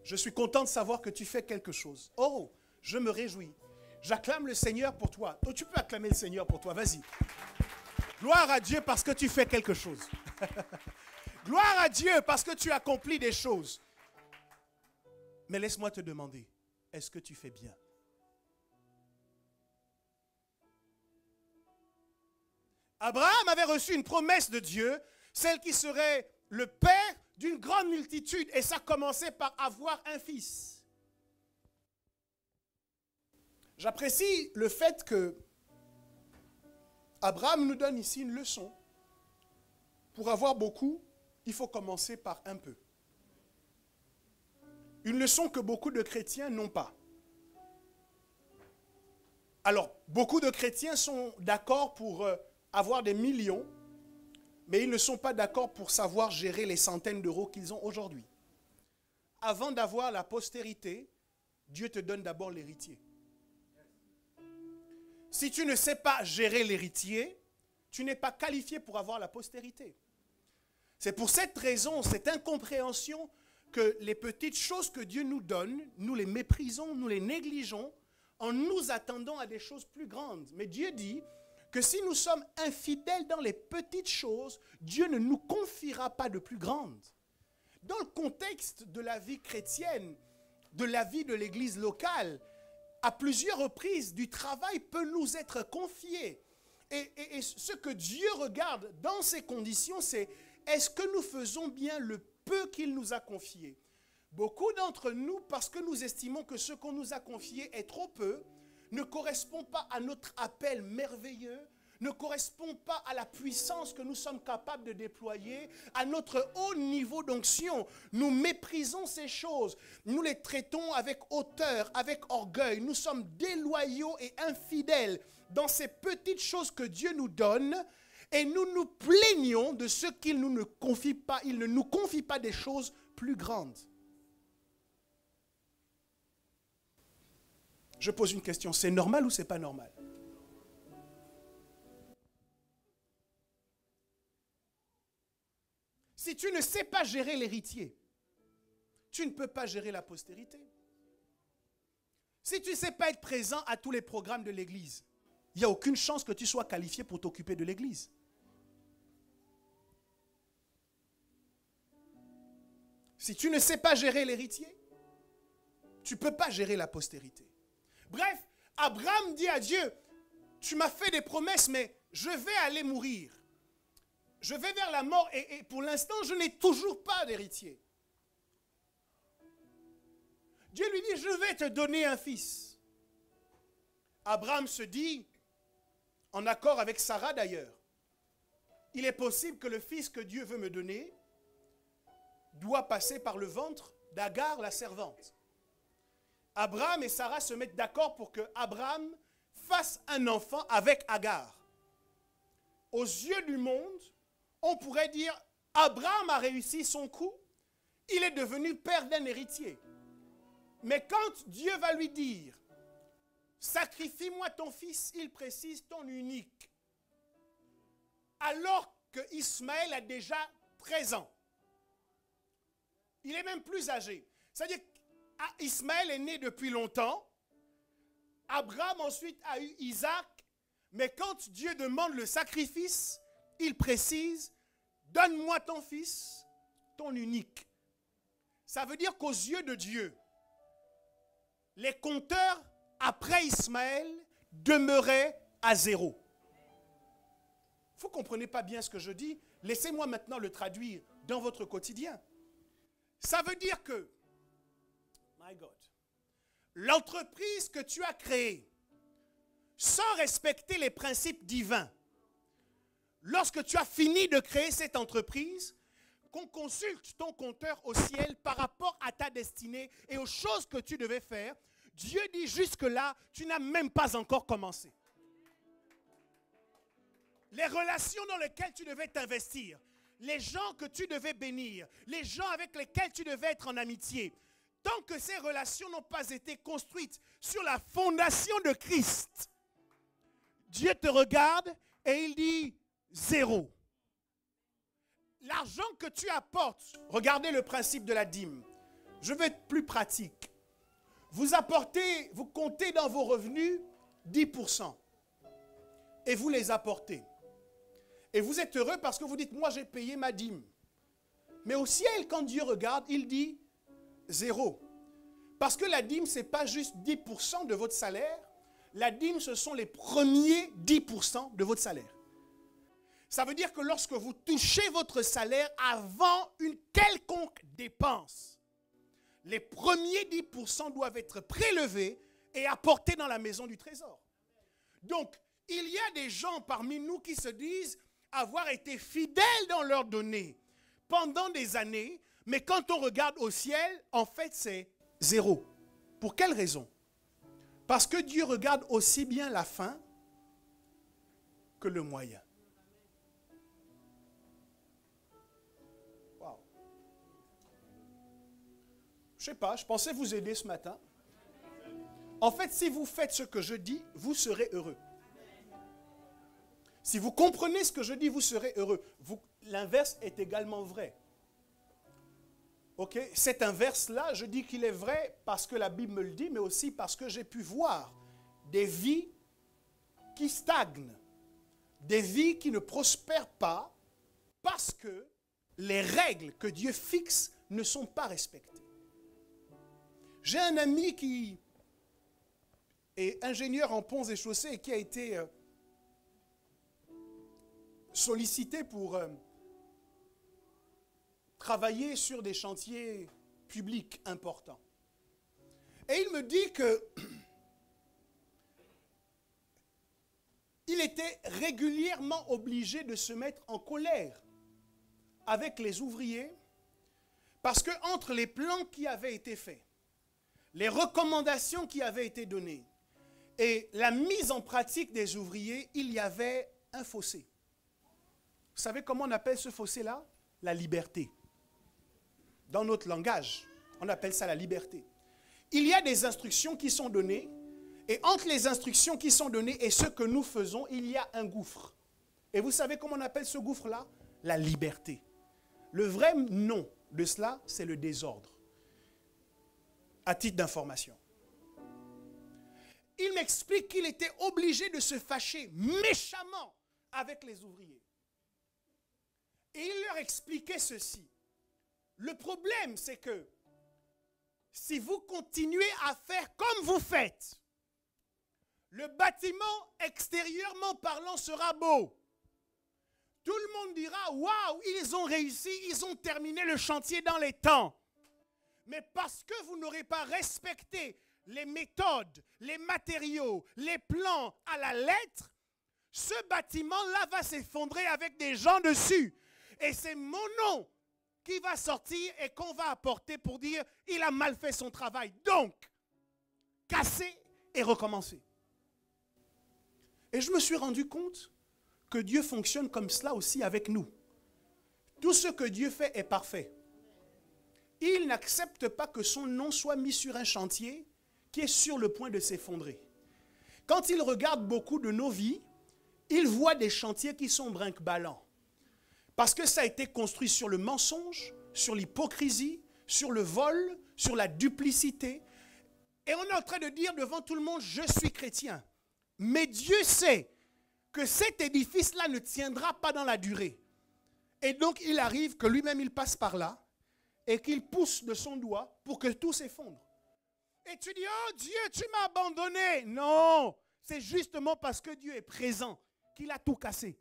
S1: Je suis content de savoir que tu fais quelque chose. Oh, je me réjouis. J'acclame le Seigneur pour toi. Oh, tu peux acclamer le Seigneur pour toi, vas-y. Gloire à Dieu parce que tu fais quelque chose. Gloire à Dieu parce que tu accomplis des choses. Mais laisse-moi te demander, est-ce que tu fais bien? Abraham avait reçu une promesse de Dieu, celle qui serait le père d'une grande multitude. Et ça commençait par avoir un fils. J'apprécie le fait que Abraham nous donne ici une leçon. Pour avoir beaucoup, il faut commencer par un peu. Une leçon que beaucoup de chrétiens n'ont pas. Alors, beaucoup de chrétiens sont d'accord pour avoir des millions, mais ils ne sont pas d'accord pour savoir gérer les centaines d'euros qu'ils ont aujourd'hui. Avant d'avoir la postérité, Dieu te donne d'abord l'héritier. Si tu ne sais pas gérer l'héritier, tu n'es pas qualifié pour avoir la postérité. C'est pour cette raison, cette incompréhension, que les petites choses que Dieu nous donne, nous les méprisons, nous les négligeons, en nous attendant à des choses plus grandes. Mais Dieu dit que si nous sommes infidèles dans les petites choses, Dieu ne nous confiera pas de plus grandes. Dans le contexte de la vie chrétienne, de la vie de l'église locale, à plusieurs reprises, du travail peut nous être confié. Et ce que Dieu regarde dans ces conditions, c'est est-ce que nous faisons bien le peu qu'il nous a confié? Beaucoup d'entre nous, parce que nous estimons que ce qu'on nous a confié est trop peu, ne correspond pas à notre appel merveilleux, ne correspond pas à la puissance que nous sommes capables de déployer, à notre haut niveau d'onction. Nous méprisons ces choses, nous les traitons avec hauteur, avec orgueil. Nous sommes déloyaux et infidèles dans ces petites choses que Dieu nous donne et nous nous plaignons de ce qu'il ne nous confie pas. Il ne nous confie pas des choses plus grandes. Je pose une question, c'est normal ou c'est pas normal? Si tu ne sais pas gérer l'héritier, tu ne peux pas gérer la postérité. Si tu ne sais pas être présent à tous les programmes de l'église, il n'y a aucune chance que tu sois qualifié pour t'occuper de l'église. Si tu ne sais pas gérer l'héritier, tu ne peux pas gérer la postérité. Bref, Abraham dit à Dieu, tu m'as fait des promesses, mais je vais aller mourir. Je vais vers la mort et pour l'instant, je n'ai toujours pas d'héritier. Dieu lui dit, je vais te donner un fils. Abraham se dit, en accord avec Sarah d'ailleurs, il est possible que le fils que Dieu veut me donner doit passer par le ventre d'Agar, la servante. Abraham et Sarah se mettent d'accord pour que Abraham fasse un enfant avec Agar. Aux yeux du monde, on pourrait dire, Abraham a réussi son coup, il est devenu père d'un héritier. Mais quand Dieu va lui dire, sacrifie-moi ton fils, il précise ton unique. Alors que Ismaël a déjà 13 ans. Il est même plus âgé. C'est-à-dire qu'Ismaël est né depuis longtemps. Abraham ensuite a eu Isaac. Mais quand Dieu demande le sacrifice, il précise, donne-moi ton fils, ton unique. Ça veut dire qu'aux yeux de Dieu, les compteurs après Ismaël demeuraient à zéro. Vous ne comprenez pas bien ce que je dis? Laissez-moi maintenant le traduire dans votre quotidien. Ça veut dire que, my God, l'entreprise que tu as créée sans respecter les principes divins. Lorsque tu as fini de créer cette entreprise, qu'on consulte ton compteur au ciel par rapport à ta destinée et aux choses que tu devais faire, Dieu dit jusque-là, tu n'as même pas encore commencé. Les relations dans lesquelles tu devais t'investir, les gens que tu devais bénir, les gens avec lesquels tu devais être en amitié, tant que ces relations n'ont pas été construites sur la fondation de Christ, Dieu te regarde et il dit 0. L'argent que tu apportes, regardez le principe de la dîme. Je vais être plus pratique. Vous apportez, vous comptez dans vos revenus 10% et vous les apportez. Et vous êtes heureux parce que vous dites, moi j'ai payé ma dîme. Mais au ciel, quand Dieu regarde, il dit 0. Parce que la dîme, ce n'est pas juste 10% de votre salaire. La dîme, ce sont les premiers 10% de votre salaire. Ça veut dire que lorsque vous touchez votre salaire avant une quelconque dépense, les premiers 10% doivent être prélevés et apportés dans la maison du trésor. Donc, il y a des gens parmi nous qui se disent avoir été fidèles dans leurs données pendant des années, mais quand on regarde au ciel, en fait, c'est 0. Pour quelle raison? Parce que Dieu regarde aussi bien la fin que le moyen. Wow. Je ne sais pas, je pensais vous aider ce matin. En fait, si vous faites ce que je dis, vous serez heureux. Si vous comprenez ce que je dis, vous serez heureux. L'inverse est également vrai. Ok? Cet inverse-là, je dis qu'il est vrai parce que la Bible me le dit, mais aussi parce que j'ai pu voir des vies qui stagnent, des vies qui ne prospèrent pas parce que les règles que Dieu fixe ne sont pas respectées. J'ai un ami qui est ingénieur en ponts et chaussées et qui a été sollicité pour travailler sur des chantiers publics importants. Et il me dit que il était régulièrement obligé de se mettre en colère avec les ouvriers parce que entre les plans qui avaient été faits, les recommandations qui avaient été données et la mise en pratique des ouvriers, il y avait un fossé. Vous savez comment on appelle ce fossé-là? La liberté. Dans notre langage, on appelle ça la liberté. Il y a des instructions qui sont données, et entre les instructions qui sont données et ce que nous faisons, il y a un gouffre. Et vous savez comment on appelle ce gouffre-là? La liberté. Le vrai nom de cela, c'est le désordre. À titre d'information. Il m'explique qu'il était obligé de se fâcher méchamment avec les ouvriers. Et il leur expliquait ceci. Le problème, c'est que si vous continuez à faire comme vous faites, le bâtiment, extérieurement parlant, sera beau. Tout le monde dira, waouh, ils ont réussi, ils ont terminé le chantier dans les temps. Mais parce que vous n'aurez pas respecté les méthodes, les matériaux, les plans à la lettre, ce bâtiment-là va s'effondrer avec des gens dessus. Et c'est mon nom qui va sortir et qu'on va apporter pour dire il a mal fait son travail. Donc, casser et recommencer. Et je me suis rendu compte que Dieu fonctionne comme cela aussi avec nous. Tout ce que Dieu fait est parfait. Il n'accepte pas que son nom soit mis sur un chantier qui est sur le point de s'effondrer. Quand il regarde beaucoup de nos vies, il voit des chantiers qui sont brinque-ballants. Parce que ça a été construit sur le mensonge, sur l'hypocrisie, sur le vol, sur la duplicité. Et on est en train de dire devant tout le monde, je suis chrétien. Mais Dieu sait que cet édifice-là ne tiendra pas dans la durée. Et donc il arrive que lui-même il passe par là et qu'il pousse de son doigt pour que tout s'effondre. Et tu dis, oh Dieu, tu m'as abandonné. Non, c'est justement parce que Dieu est présent qu'il a tout cassé.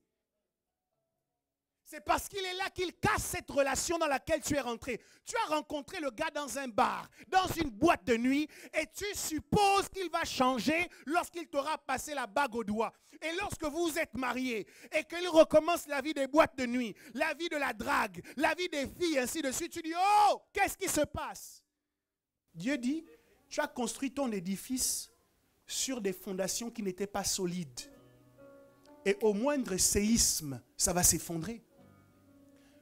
S1: C'est parce qu'il est là qu'il casse cette relation dans laquelle tu es rentré. Tu as rencontré le gars dans un bar, dans une boîte de nuit, et tu supposes qu'il va changer lorsqu'il t'aura passé la bague au doigt. Et lorsque vous êtes mariés et qu'il recommence la vie des boîtes de nuit, la vie de la drague, la vie des filles, ainsi de suite, tu dis, oh, qu'est-ce qui se passe? Dieu dit, tu as construit ton édifice sur des fondations qui n'étaient pas solides. Et au moindre séisme, ça va s'effondrer.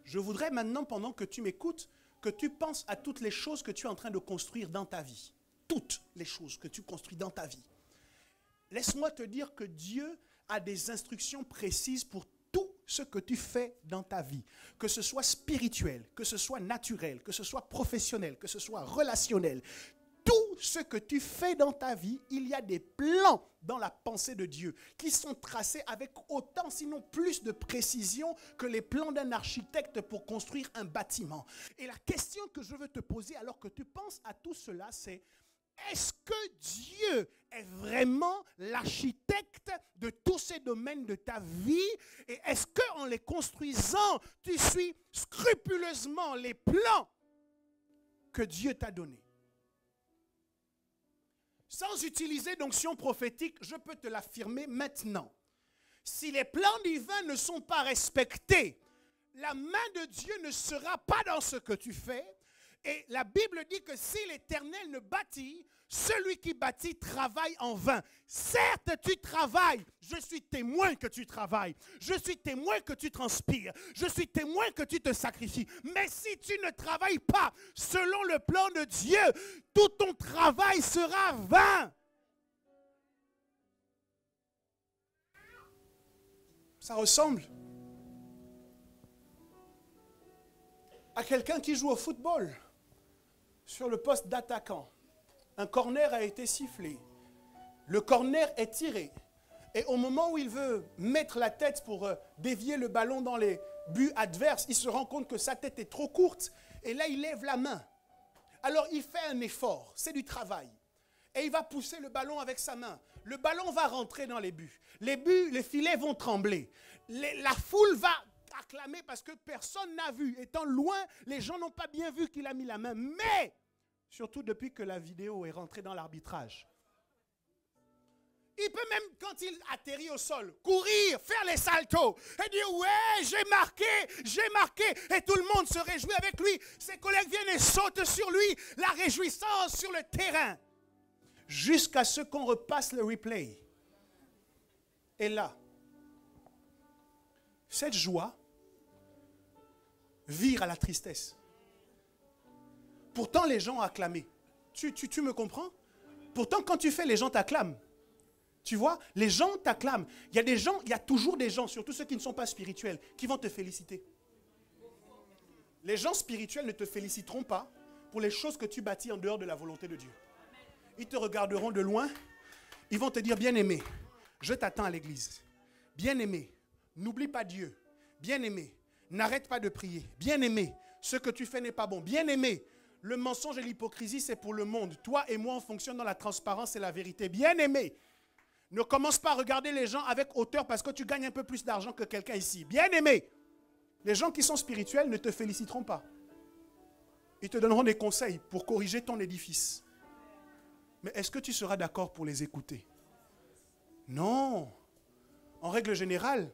S1: Je voudrais maintenant, pendant que tu m'écoutes, que tu penses à toutes les choses que tu es en train de construire dans ta vie. Toutes les choses que tu construis dans ta vie. Laisse-moi te dire que Dieu a des instructions précises pour tout ce que tu fais dans ta vie. Que ce soit spirituel, que ce soit naturel, que ce soit professionnel, que ce soit relationnel. Tout ce que tu fais dans ta vie, il y a des plans dans la pensée de Dieu qui sont tracés avec autant, sinon plus de précision que les plans d'un architecte pour construire un bâtiment. Et la question que je veux te poser alors que tu penses à tout cela, c'est est-ce que Dieu est vraiment l'architecte de tous ces domaines de ta vie? Et est-ce qu'en les construisant, tu suis scrupuleusement les plans que Dieu t'a donnés? Sans utiliser d'onction prophétique, je peux te l'affirmer maintenant. Si les plans divins ne sont pas respectés, la main de Dieu ne sera pas dans ce que tu fais. Et la Bible dit que si l'Éternel ne bâtit, celui qui bâtit travaille en vain. Certes, tu travailles. Je suis témoin que tu travailles. Je suis témoin que tu transpires. Je suis témoin que tu te sacrifies. Mais si tu ne travailles pas selon le plan de Dieu, tout ton travail sera vain. Ça ressemble à quelqu'un qui joue au football. Sur le poste d'attaquant, un corner a été sifflé. Le corner est tiré. Et au moment où il veut mettre la tête pour dévier le ballon dans les buts adverses, il se rend compte que sa tête est trop courte. Et là, il lève la main. Alors, il fait un effort. C'est du travail. Et il va pousser le ballon avec sa main. Le ballon va rentrer dans les buts. Les filets vont trembler. La foule va acclamé parce que personne n'a vu. Étant loin, les gens n'ont pas bien vu qu'il a mis la main. Mais, surtout depuis que la vidéo est rentrée dans l'arbitrage, il peut même, quand il atterrit au sol, courir, faire les saltos et dire « Ouais, j'ai marqué !» Et tout le monde se réjouit avec lui. Ses collègues viennent et sautent sur lui. La réjouissance sur le terrain. Jusqu'à ce qu'on repasse le replay. Et là, cette joie vire à la tristesse. Pourtant, les gens ont acclamé. Tu me comprends? Pourtant, quand tu fais, les gens t'acclament. Tu vois, les gens t'acclament. Il y a toujours des gens, surtout ceux qui ne sont pas spirituels, qui vont te féliciter. Les gens spirituels ne te féliciteront pas pour les choses que tu bâtis en dehors de la volonté de Dieu. Ils te regarderont de loin. Ils vont te dire, bien-aimé, je t'attends à l'église. Bien-aimé, n'oublie pas Dieu. Bien-aimé, n'arrête pas de prier. Bien-aimé, ce que tu fais n'est pas bon. Bien-aimé, le mensonge et l'hypocrisie, c'est pour le monde. Toi et moi, on fonctionne dans la transparence et la vérité. Bien-aimé, ne commence pas à regarder les gens avec hauteur parce que tu gagnes un peu plus d'argent que quelqu'un ici. Bien-aimé, les gens qui sont spirituels ne te féliciteront pas. Ils te donneront des conseils pour corriger ton édifice. Mais est-ce que tu seras d'accord pour les écouter? Non. En règle générale,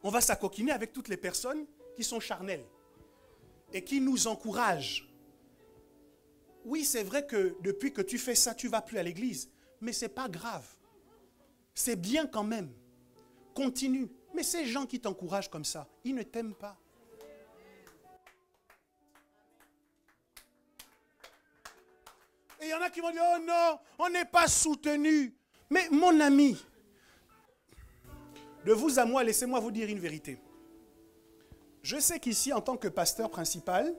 S1: on va s'acoquiner avec toutes les personnes qui sont charnelles et qui nous encouragent. Oui, c'est vrai que depuis que tu fais ça, tu ne vas plus à l'église. Mais ce n'est pas grave. C'est bien quand même. Continue. Mais ces gens qui t'encouragent comme ça, ils ne t'aiment pas. Et il y en a qui vont dire, oh non, on n'est pas soutenu. Mais mon ami, de vous à moi, laissez-moi vous dire une vérité. Je sais qu'ici, en tant que pasteur principal,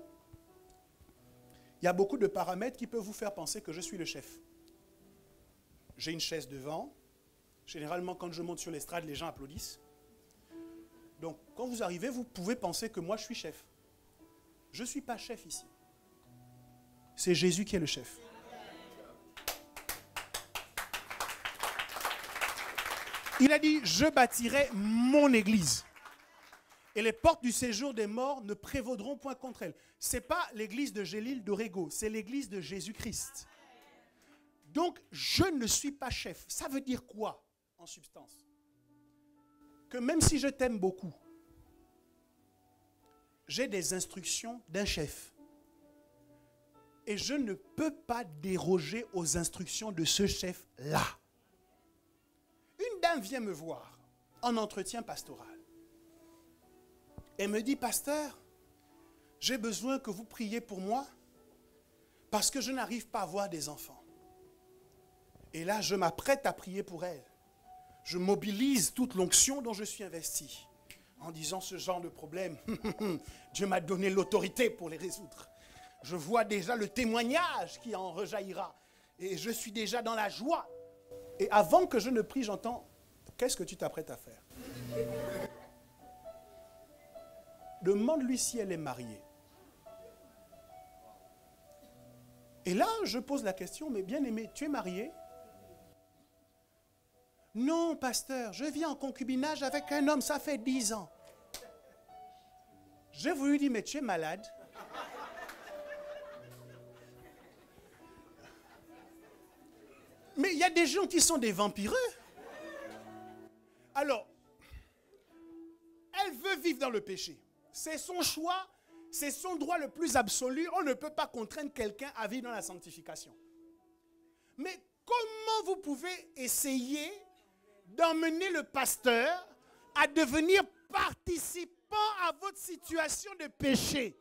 S1: il y a beaucoup de paramètres qui peuvent vous faire penser que je suis le chef. J'ai une chaise devant. Généralement, quand je monte sur l'estrade, les gens applaudissent. Donc, quand vous arrivez, vous pouvez penser que moi, je suis chef. Je ne suis pas chef ici. C'est Jésus qui est le chef. Il a dit, je bâtirai mon église. Et les portes du séjour des morts ne prévaudront point contre elle. Ce n'est pas l'église de Gélil d'Orego, c'est l'église de Jésus-Christ. Donc, je ne suis pas chef. Ça veut dire quoi, en substance? Que même si je t'aime beaucoup, j'ai des instructions d'un chef. Et je ne peux pas déroger aux instructions de ce chef-là. Une dame vient me voir en entretien pastoral. Elle me dit, pasteur, j'ai besoin que vous priez pour moi parce que je n'arrive pas à avoir des enfants. Et là, je m'apprête à prier pour elle. Je mobilise toute l'onction dont je suis investi en disant ce genre de problème. Dieu m'a donné l'autorité pour les résoudre. Je vois déjà le témoignage qui en rejaillira. Et je suis déjà dans la joie. Et avant que je ne prie, j'entends, qu'est-ce que tu t'apprêtes à faire? Demande-lui si elle est mariée. Et là, je pose la question, mais bien-aimé, tu es marié? Non, pasteur, je vis en concubinage avec un homme, ça fait 10 ans. Je voulu dire, mais tu es malade? Mais il y a des gens qui sont des vampireux. Alors, elle veut vivre dans le péché. C'est son choix, c'est son droit le plus absolu. On ne peut pas contraindre quelqu'un à vivre dans la sanctification. Mais comment vous pouvez essayer d'emmener le pasteur à devenir participant à votre situation de péché?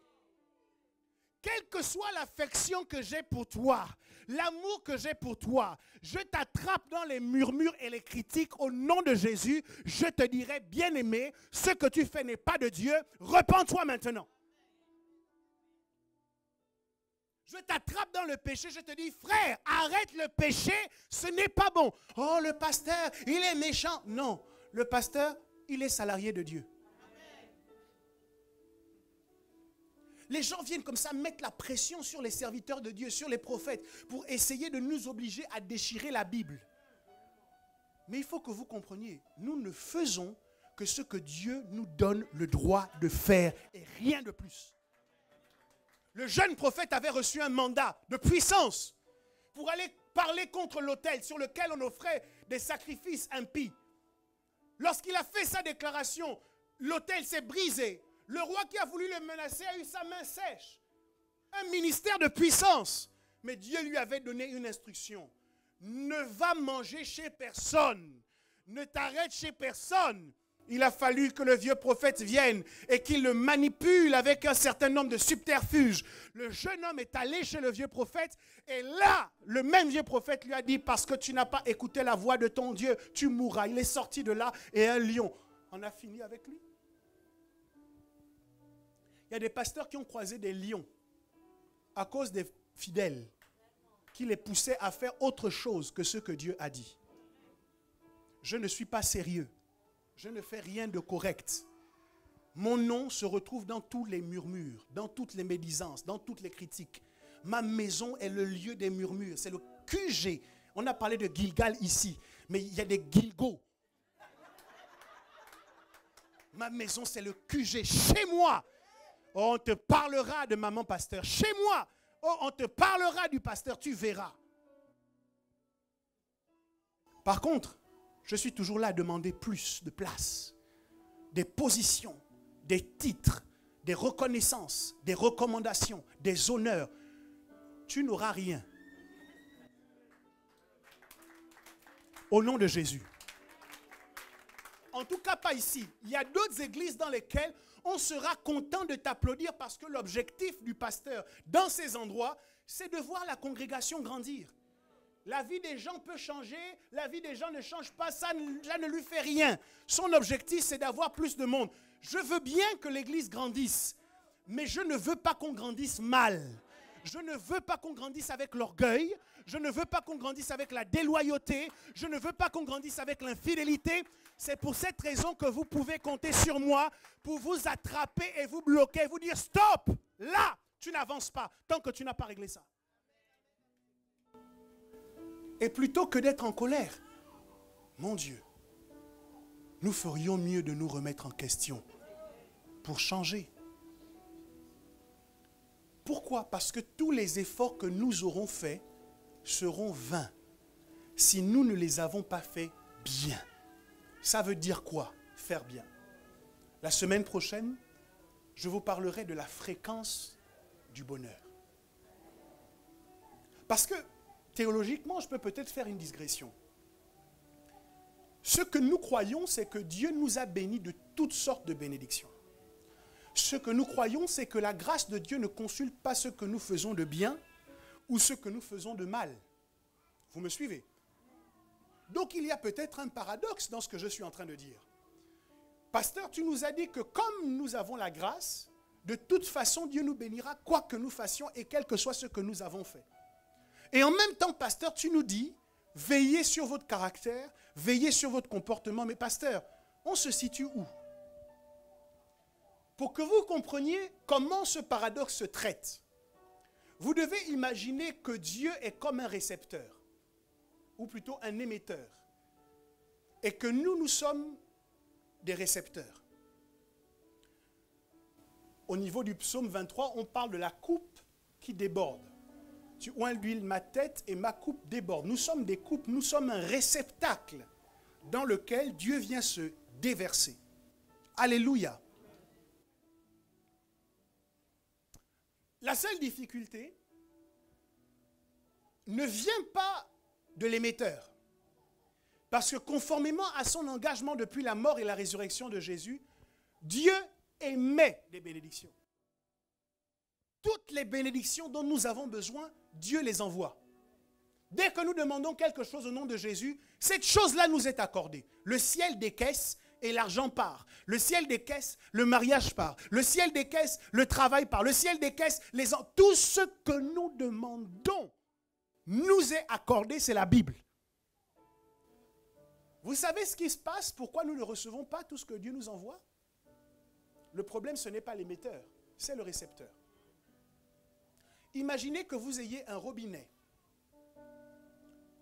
S1: Quelle que soit l'affection que j'ai pour toi, l'amour que j'ai pour toi, je t'attrape dans les murmures et les critiques au nom de Jésus. Je te dirai, bien-aimé, ce que tu fais n'est pas de Dieu. Repens-toi maintenant. Je t'attrape dans le péché, je te dis, frère, arrête le péché, ce n'est pas bon. Oh, le pasteur, il est méchant. Non, le pasteur, il est salarié de Dieu. Les gens viennent comme ça mettre la pression sur les serviteurs de Dieu, sur les prophètes, pour essayer de nous obliger à déchirer la Bible. Mais il faut que vous compreniez, nous ne faisons que ce que Dieu nous donne le droit de faire et rien de plus. Le jeune prophète avait reçu un mandat de puissance pour aller parler contre l'autel sur lequel on offrait des sacrifices impies. Lorsqu'il a fait sa déclaration, l'autel s'est brisé. Le roi qui a voulu le menacer a eu sa main sèche. Un ministère de puissance. Mais Dieu lui avait donné une instruction. Ne va manger chez personne. Ne t'arrête chez personne. Il a fallu que le vieux prophète vienne et qu'il le manipule avec un certain nombre de subterfuges. Le jeune homme est allé chez le vieux prophète et là, le même vieux prophète lui a dit, parce que tu n'as pas écouté la voix de ton Dieu, tu mourras. Il est sorti de là et un lion en a fini avec lui. Il y a des pasteurs qui ont croisé des lions à cause des fidèles qui les poussaient à faire autre chose que ce que Dieu a dit. Je ne suis pas sérieux. Je ne fais rien de correct. Mon nom se retrouve dans tous les murmures, dans toutes les médisances, dans toutes les critiques. Ma maison est le lieu des murmures. C'est le QG. On a parlé de Gilgal ici, mais il y a des Gilgos. Ma maison, c'est le QG. Chez moi, oh, on te parlera de maman pasteur. Chez moi, oh, on te parlera du pasteur. Tu verras. Par contre, je suis toujours là à demander plus de place, des positions, des titres, des reconnaissances, des recommandations, des honneurs. Tu n'auras rien. Au nom de Jésus. En tout cas, pas ici. Il y a d'autres églises dans lesquelles on sera content de t'applaudir parce que l'objectif du pasteur dans ces endroits, c'est de voir la congrégation grandir. La vie des gens peut changer, la vie des gens ne change pas, ça ne lui fait rien. Son objectif, c'est d'avoir plus de monde. Je veux bien que l'église grandisse, mais je ne veux pas qu'on grandisse mal. Je ne veux pas qu'on grandisse avec l'orgueil, je ne veux pas qu'on grandisse avec la déloyauté, je ne veux pas qu'on grandisse avec l'infidélité. C'est pour cette raison que vous pouvez compter sur moi pour vous attraper et vous bloquer, vous dire stop, là, tu n'avances pas tant que tu n'as pas réglé ça. Et plutôt que d'être en colère, mon Dieu, nous ferions mieux de nous remettre en question pour changer. Pourquoi? Parce que tous les efforts que nous aurons faits seront vains si nous ne les avons pas faits bien. Ça veut dire quoi, faire bien? La semaine prochaine, je vous parlerai de la fréquence du bonheur. Parce que, théologiquement, je peux peut-être faire une digression. Ce que nous croyons, c'est que Dieu nous a bénis de toutes sortes de bénédictions. Ce que nous croyons, c'est que la grâce de Dieu ne consulte pas ce que nous faisons de bien ou ce que nous faisons de mal. Vous me suivez? Donc il y a peut-être un paradoxe dans ce que je suis en train de dire. Pasteur, tu nous as dit que comme nous avons la grâce, de toute façon Dieu nous bénira quoi que nous fassions et quel que soit ce que nous avons fait. Et en même temps, pasteur, tu nous dis, veillez sur votre caractère, veillez sur votre comportement. Mais pasteur, on se situe où? Pour que vous compreniez comment ce paradoxe se traite, vous devez imaginer que Dieu est comme un récepteur, ou plutôt un émetteur, et que nous sommes des récepteurs. Au niveau du psaume 23, on parle de la coupe qui déborde. Tu oins l'huile ma tête et ma coupe déborde. Nous sommes des coupes, nous sommes un réceptacle dans lequel Dieu vient se déverser. Alléluia. La seule difficulté ne vient pas de l'émetteur. Parce que conformément à son engagement depuis la mort et la résurrection de Jésus, Dieu émet des bénédictions. Toutes les bénédictions dont nous avons besoin, Dieu les envoie. Dès que nous demandons quelque chose au nom de Jésus, cette chose-là nous est accordée. Le ciel décaisse et l'argent part. Le ciel décaisse, le mariage part. Le ciel décaisse, le travail part. Le ciel décaisse, tout ce que nous demandons nous est accordé, c'est la Bible. Vous savez ce qui se passe? Pourquoi nous ne recevons pas tout ce que Dieu nous envoie? Le problème, ce n'est pas l'émetteur, c'est le récepteur. Imaginez que vous ayez un robinet,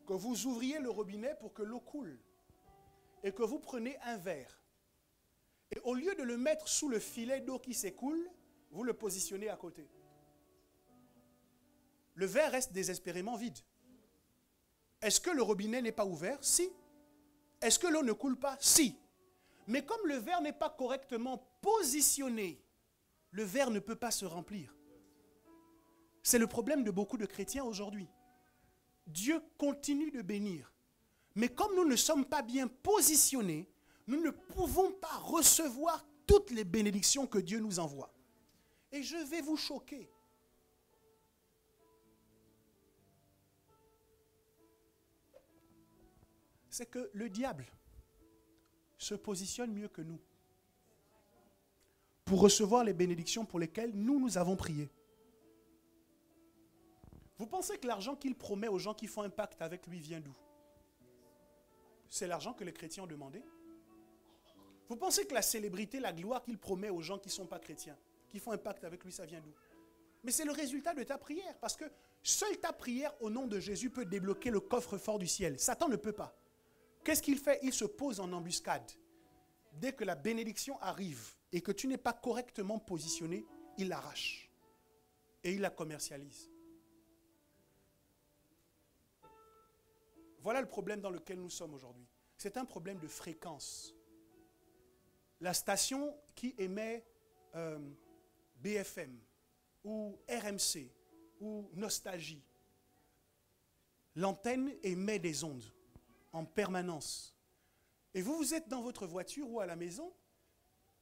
S1: que vous ouvriez le robinet pour que l'eau coule, et que vous prenez un verre. Et au lieu de le mettre sous le filet d'eau qui s'écoule, vous le positionnez à côté. Le verre reste désespérément vide. Est-ce que le robinet n'est pas ouvert? Si. Est-ce que l'eau ne coule pas? Si. Mais comme le verre n'est pas correctement positionné, le verre ne peut pas se remplir. C'est le problème de beaucoup de chrétiens aujourd'hui. Dieu continue de bénir. Mais comme nous ne sommes pas bien positionnés, nous ne pouvons pas recevoir toutes les bénédictions que Dieu nous envoie. Et je vais vous choquer. C'est que le diable se positionne mieux que nous pour recevoir les bénédictions pour lesquelles nous avons prié. Vous pensez que l'argent qu'il promet aux gens qui font un pacte avec lui vient d'où? C'est l'argent que les chrétiens ont demandé. Vous pensez que la célébrité, la gloire qu'il promet aux gens qui ne sont pas chrétiens, qui font un pacte avec lui, ça vient d'où? Mais c'est le résultat de ta prière, parce que seule ta prière au nom de Jésus peut débloquer le coffre-fort du ciel. Satan ne peut pas. Qu'est-ce qu'il fait? Il se pose en embuscade. Dès que la bénédiction arrive et que tu n'es pas correctement positionné, il l'arrache et il la commercialise. Voilà le problème dans lequel nous sommes aujourd'hui. C'est un problème de fréquence. La station qui émet BFM ou RMC ou Nostalgie, l'antenne émet des ondes en permanence. Et vous êtes dans votre voiture ou à la maison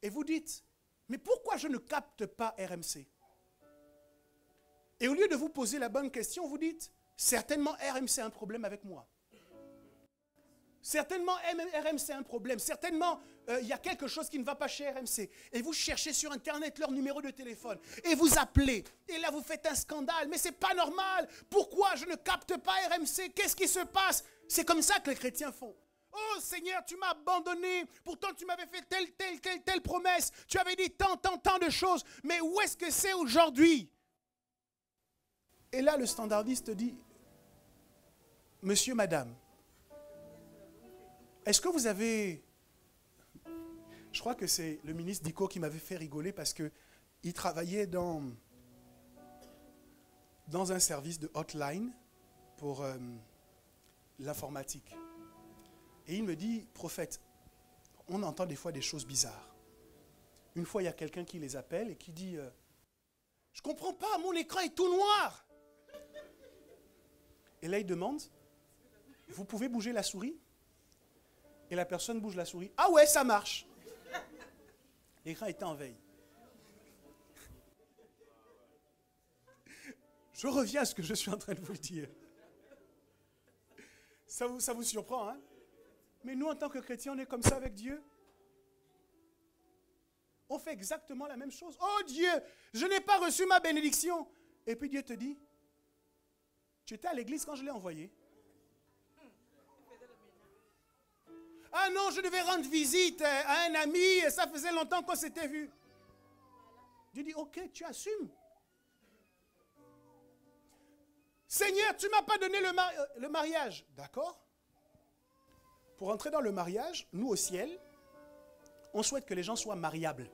S1: et vous dites, mais pourquoi je ne capte pas RMC? Et au lieu de vous poser la bonne question, vous dites, certainement RMC a un problème avec moi. Certainement RMC a un problème. Certainement il y a quelque chose qui ne va pas chez RMC. Et vous cherchez sur Internet leur numéro de téléphone. Et vous appelez. Et là vous faites un scandale. Mais c'est pas normal. Pourquoi je ne capte pas RMC? Qu'est-ce qui se passe? C'est comme ça que les chrétiens font. Oh Seigneur, tu m'as abandonné. Pourtant tu m'avais fait telle promesse. Tu avais dit tant de choses. Mais où est-ce que c'est aujourd'hui? Et là le standardiste dit, monsieur, madame, est-ce que vous avez Je crois que c'est le ministre Dico qui m'avait fait rigoler parce qu'il travaillait dans un service de hotline pour l'informatique. Et il me dit, prophète, on entend des fois des choses bizarres. Une fois, il y a quelqu'un qui les appelle et qui dit, je ne comprends pas, mon écran est tout noir. Et là, il demande, vous pouvez bouger la souris? Et la personne bouge la souris. Ah ouais, ça marche. L'écran était en veille. Je reviens à ce que je suis en train de vous dire. Ça vous surprend, hein? Mais nous, en tant que chrétiens, on est comme ça avec Dieu. On fait exactement la même chose. Oh Dieu, je n'ai pas reçu ma bénédiction. Et puis Dieu te dit, tu étais à l'église quand je l'ai envoyé. Ah non, je devais rendre visite à un ami et ça faisait longtemps qu'on s'était vu. Dieu dit, ok, tu assumes. Seigneur, tu ne m'as pas donné le mariage. D'accord? Pour entrer dans le mariage, nous au ciel, on souhaite que les gens soient mariables.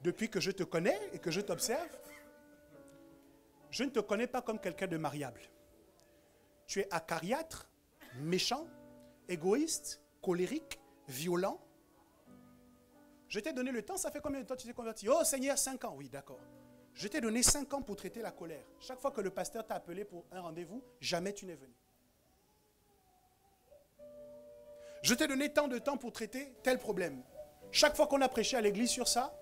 S1: Depuis que je te connais et que je t'observe, je ne te connais pas comme quelqu'un de mariable. Tu es acariâtre, méchant, égoïste, colérique, violent. Je t'ai donné le temps, ça fait combien de temps tu t'es converti? Oh Seigneur, 5 ans. Oui, d'accord. Je t'ai donné 5 ans pour traiter la colère. Chaque fois que le pasteur t'a appelé pour un rendez-vous, jamais tu n'es venu. Je t'ai donné tant de temps pour traiter tel problème. Chaque fois qu'on a prêché à l'église sur ça,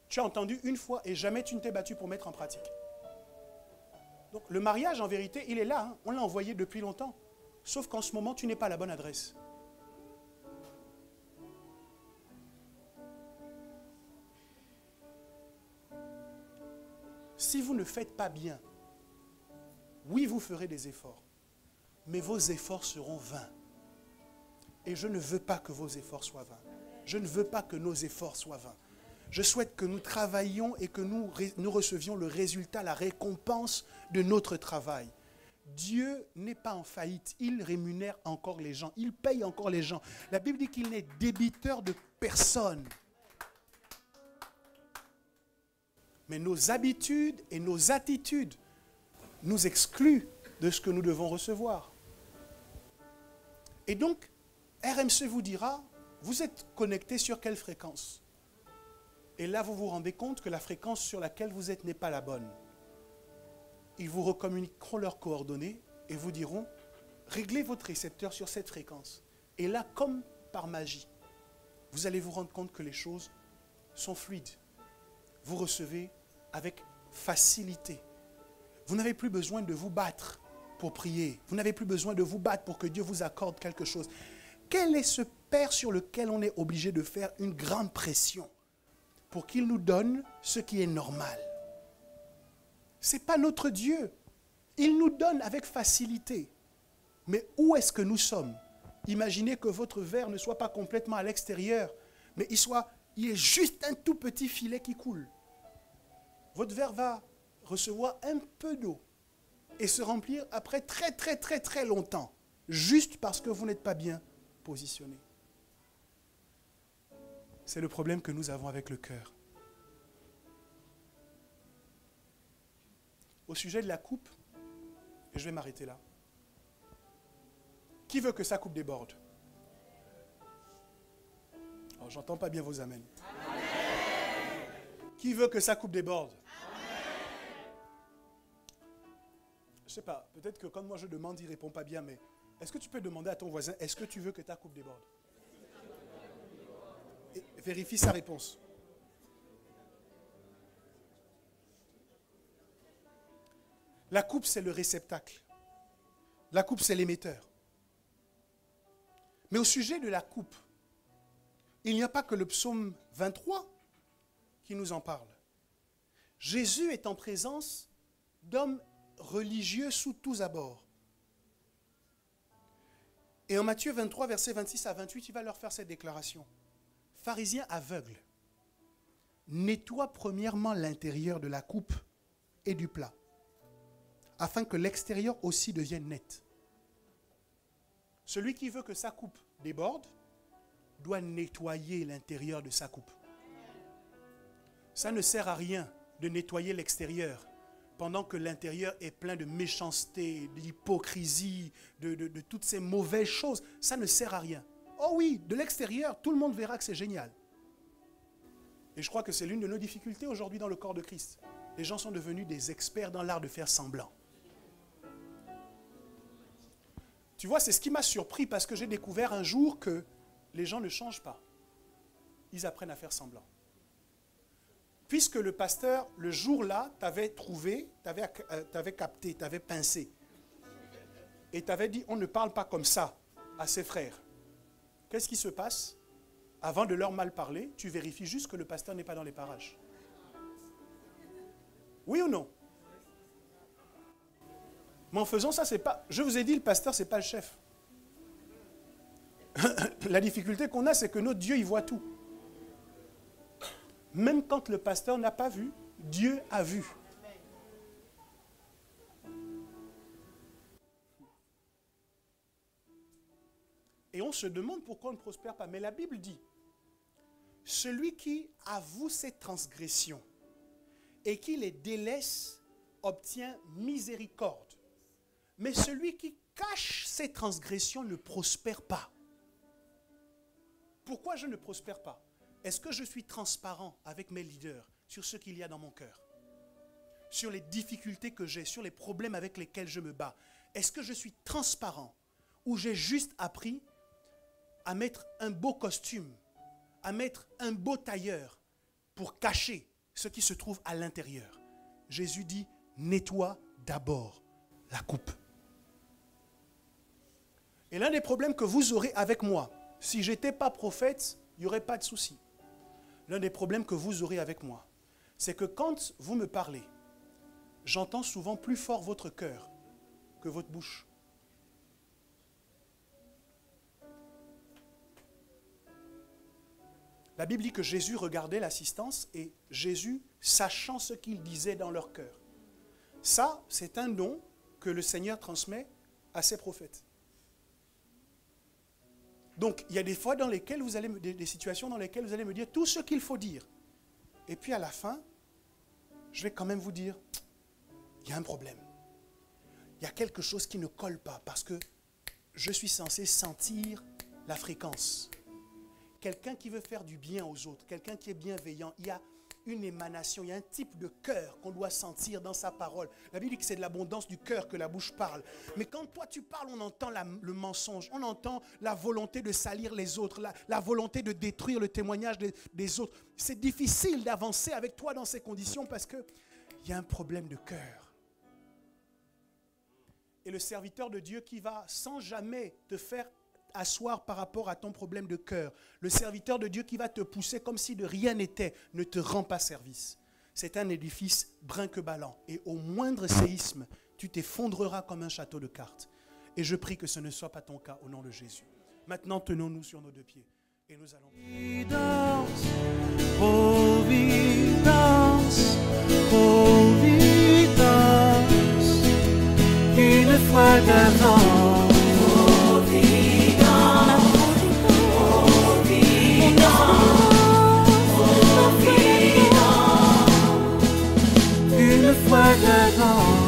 S1: tu as entendu une fois et jamais tu ne t'es battu pour mettre en pratique. Donc le mariage, en vérité, il est là. Hein. On l'a envoyé depuis longtemps. Sauf qu'en ce moment, tu n'es pas à la bonne adresse. Si vous ne faites pas bien, oui, vous ferez des efforts. Mais vos efforts seront vains. Et je ne veux pas que vos efforts soient vains. Je ne veux pas que nos efforts soient vains. Je souhaite que nous travaillions et que nous recevions le résultat, la récompense de notre travail. Dieu n'est pas en faillite. Il rémunère encore les gens. Il paye encore les gens. La Bible dit qu'il n'est débiteur de personne. Mais nos habitudes et nos attitudes nous excluent de ce que nous devons recevoir. Et donc, RMC vous dira, vous êtes connecté sur quelle fréquence? Et là, vous vous rendez compte que la fréquence sur laquelle vous êtes n'est pas la bonne. Ils vous recommuniqueront leurs coordonnées et vous diront, réglez votre récepteur sur cette fréquence. Et là, comme par magie, vous allez vous rendre compte que les choses sont fluides. Vous recevez avec facilité. Vous n'avez plus besoin de vous battre pour prier. Vous n'avez plus besoin de vous battre pour que Dieu vous accorde quelque chose. Quel est ce Père sur lequel on est obligé de faire une grande pression pour qu'il nous donne ce qui est normal? Ce n'est pas notre Dieu. Il nous donne avec facilité. Mais où est-ce que nous sommes? Imaginez que votre verre ne soit pas complètement à l'extérieur, mais il y ait juste un tout petit filet qui coule. Votre verre va recevoir un peu d'eau et se remplir après très longtemps, juste parce que vous n'êtes pas bien positionné. C'est le problème que nous avons avec le cœur. Au sujet de la coupe, et je vais m'arrêter là. Qui veut que sa coupe déborde? Oh, j'entends pas bien vos amens. Amen. Qui veut que sa coupe déborde? Je ne sais pas, peut-être que quand moi je demande, il ne répond pas bien, mais est-ce que tu peux demander à ton voisin, est-ce que tu veux que ta coupe déborde? Et vérifie sa réponse. La coupe, c'est le réceptacle. La coupe, c'est l'émetteur. Mais au sujet de la coupe, il n'y a pas que le psaume 23 qui nous en parle. Jésus est en présence d'hommes religieux sous tous abords. Et en Matthieu 23, versets 26 à 28, il va leur faire cette déclaration. Pharisiens aveugles, nettoie premièrement l'intérieur de la coupe et du plat, afin que l'extérieur aussi devienne net. Celui qui veut que sa coupe déborde, doit nettoyer l'intérieur de sa coupe. Ça ne sert à rien de nettoyer l'extérieur pendant que l'intérieur est plein de méchanceté, d'hypocrisie, de toutes ces mauvaises choses. Ça ne sert à rien. Oh oui, de l'extérieur, tout le monde verra que c'est génial. Et je crois que c'est l'une de nos difficultés aujourd'hui dans le corps de Christ. Les gens sont devenus des experts dans l'art de faire semblant. Tu vois, c'est ce qui m'a surpris parce que j'ai découvert un jour que les gens ne changent pas. Ils apprennent à faire semblant. Puisque le pasteur, le jour-là, t'avait trouvé, t'avait capté, t'avait pincé. Et t'avait dit, on ne parle pas comme ça à ses frères. Qu'est-ce qui se passe? Avant de leur mal parler, tu vérifies juste que le pasteur n'est pas dans les parages. Oui ou non? Mais en faisant ça, c'est pas... Je vous ai dit, le pasteur, ce n'est pas le chef. La difficulté qu'on a, c'est que notre Dieu, il voit tout. Même quand le pasteur n'a pas vu, Dieu a vu. Et on se demande pourquoi on ne prospère pas. Mais la Bible dit, celui qui avoue ses transgressions et qui les délaisse obtient miséricorde. Mais celui qui cache ses transgressions ne prospère pas. Pourquoi je ne prospère pas? Est-ce que je suis transparent avec mes leaders sur ce qu'il y a dans mon cœur? Sur les difficultés que j'ai, sur les problèmes avec lesquels je me bats? Est-ce que je suis transparent? Ou j'ai juste appris à mettre un beau costume, à mettre un beau tailleur pour cacher ce qui se trouve à l'intérieur? Jésus dit, nettoie d'abord la coupe. Et l'un des problèmes que vous aurez avec moi, si je n'étais pas prophète, il n'y aurait pas de souci. L'un des problèmes que vous aurez avec moi, c'est que quand vous me parlez, j'entends souvent plus fort votre cœur que votre bouche. La Bible dit que Jésus regardait l'assistance et Jésus, sachant ce qu'il disait dans leur cœur. Ça, c'est un don que le Seigneur transmet à ses prophètes. Donc, il y a des fois dans lesquelles vous allez des situations dans lesquelles vous allez me dire tout ce qu'il faut dire. Et puis à la fin, je vais quand même vous dire, il y a un problème. Il y a quelque chose qui ne colle pas parce que je suis censé sentir la fréquence. Quelqu'un qui veut faire du bien aux autres, quelqu'un qui est bienveillant, il y a une émanation, il y a un type de cœur qu'on doit sentir dans sa parole. La Bible dit que c'est de l'abondance du cœur que la bouche parle. Mais quand toi tu parles, on entend le mensonge, on entend la volonté de salir les autres, la volonté de détruire le témoignage des autres. C'est difficile d'avancer avec toi dans ces conditions parce qu'il y a un problème de cœur. Et le serviteur de Dieu qui va sans jamais te faire asseoir par rapport à ton problème de cœur, le serviteur de Dieu qui va te pousser comme si de rien n'était, ne te rend pas service. C'est un édifice brinque-ballant et au moindre séisme, tu t'effondreras comme un château de cartes. Et je prie que ce ne soit pas ton cas au nom de Jésus. Maintenant, tenons-nous sur nos deux pieds et nous allons... Providence, Providence, une fois d'avant. Une fois d'avant.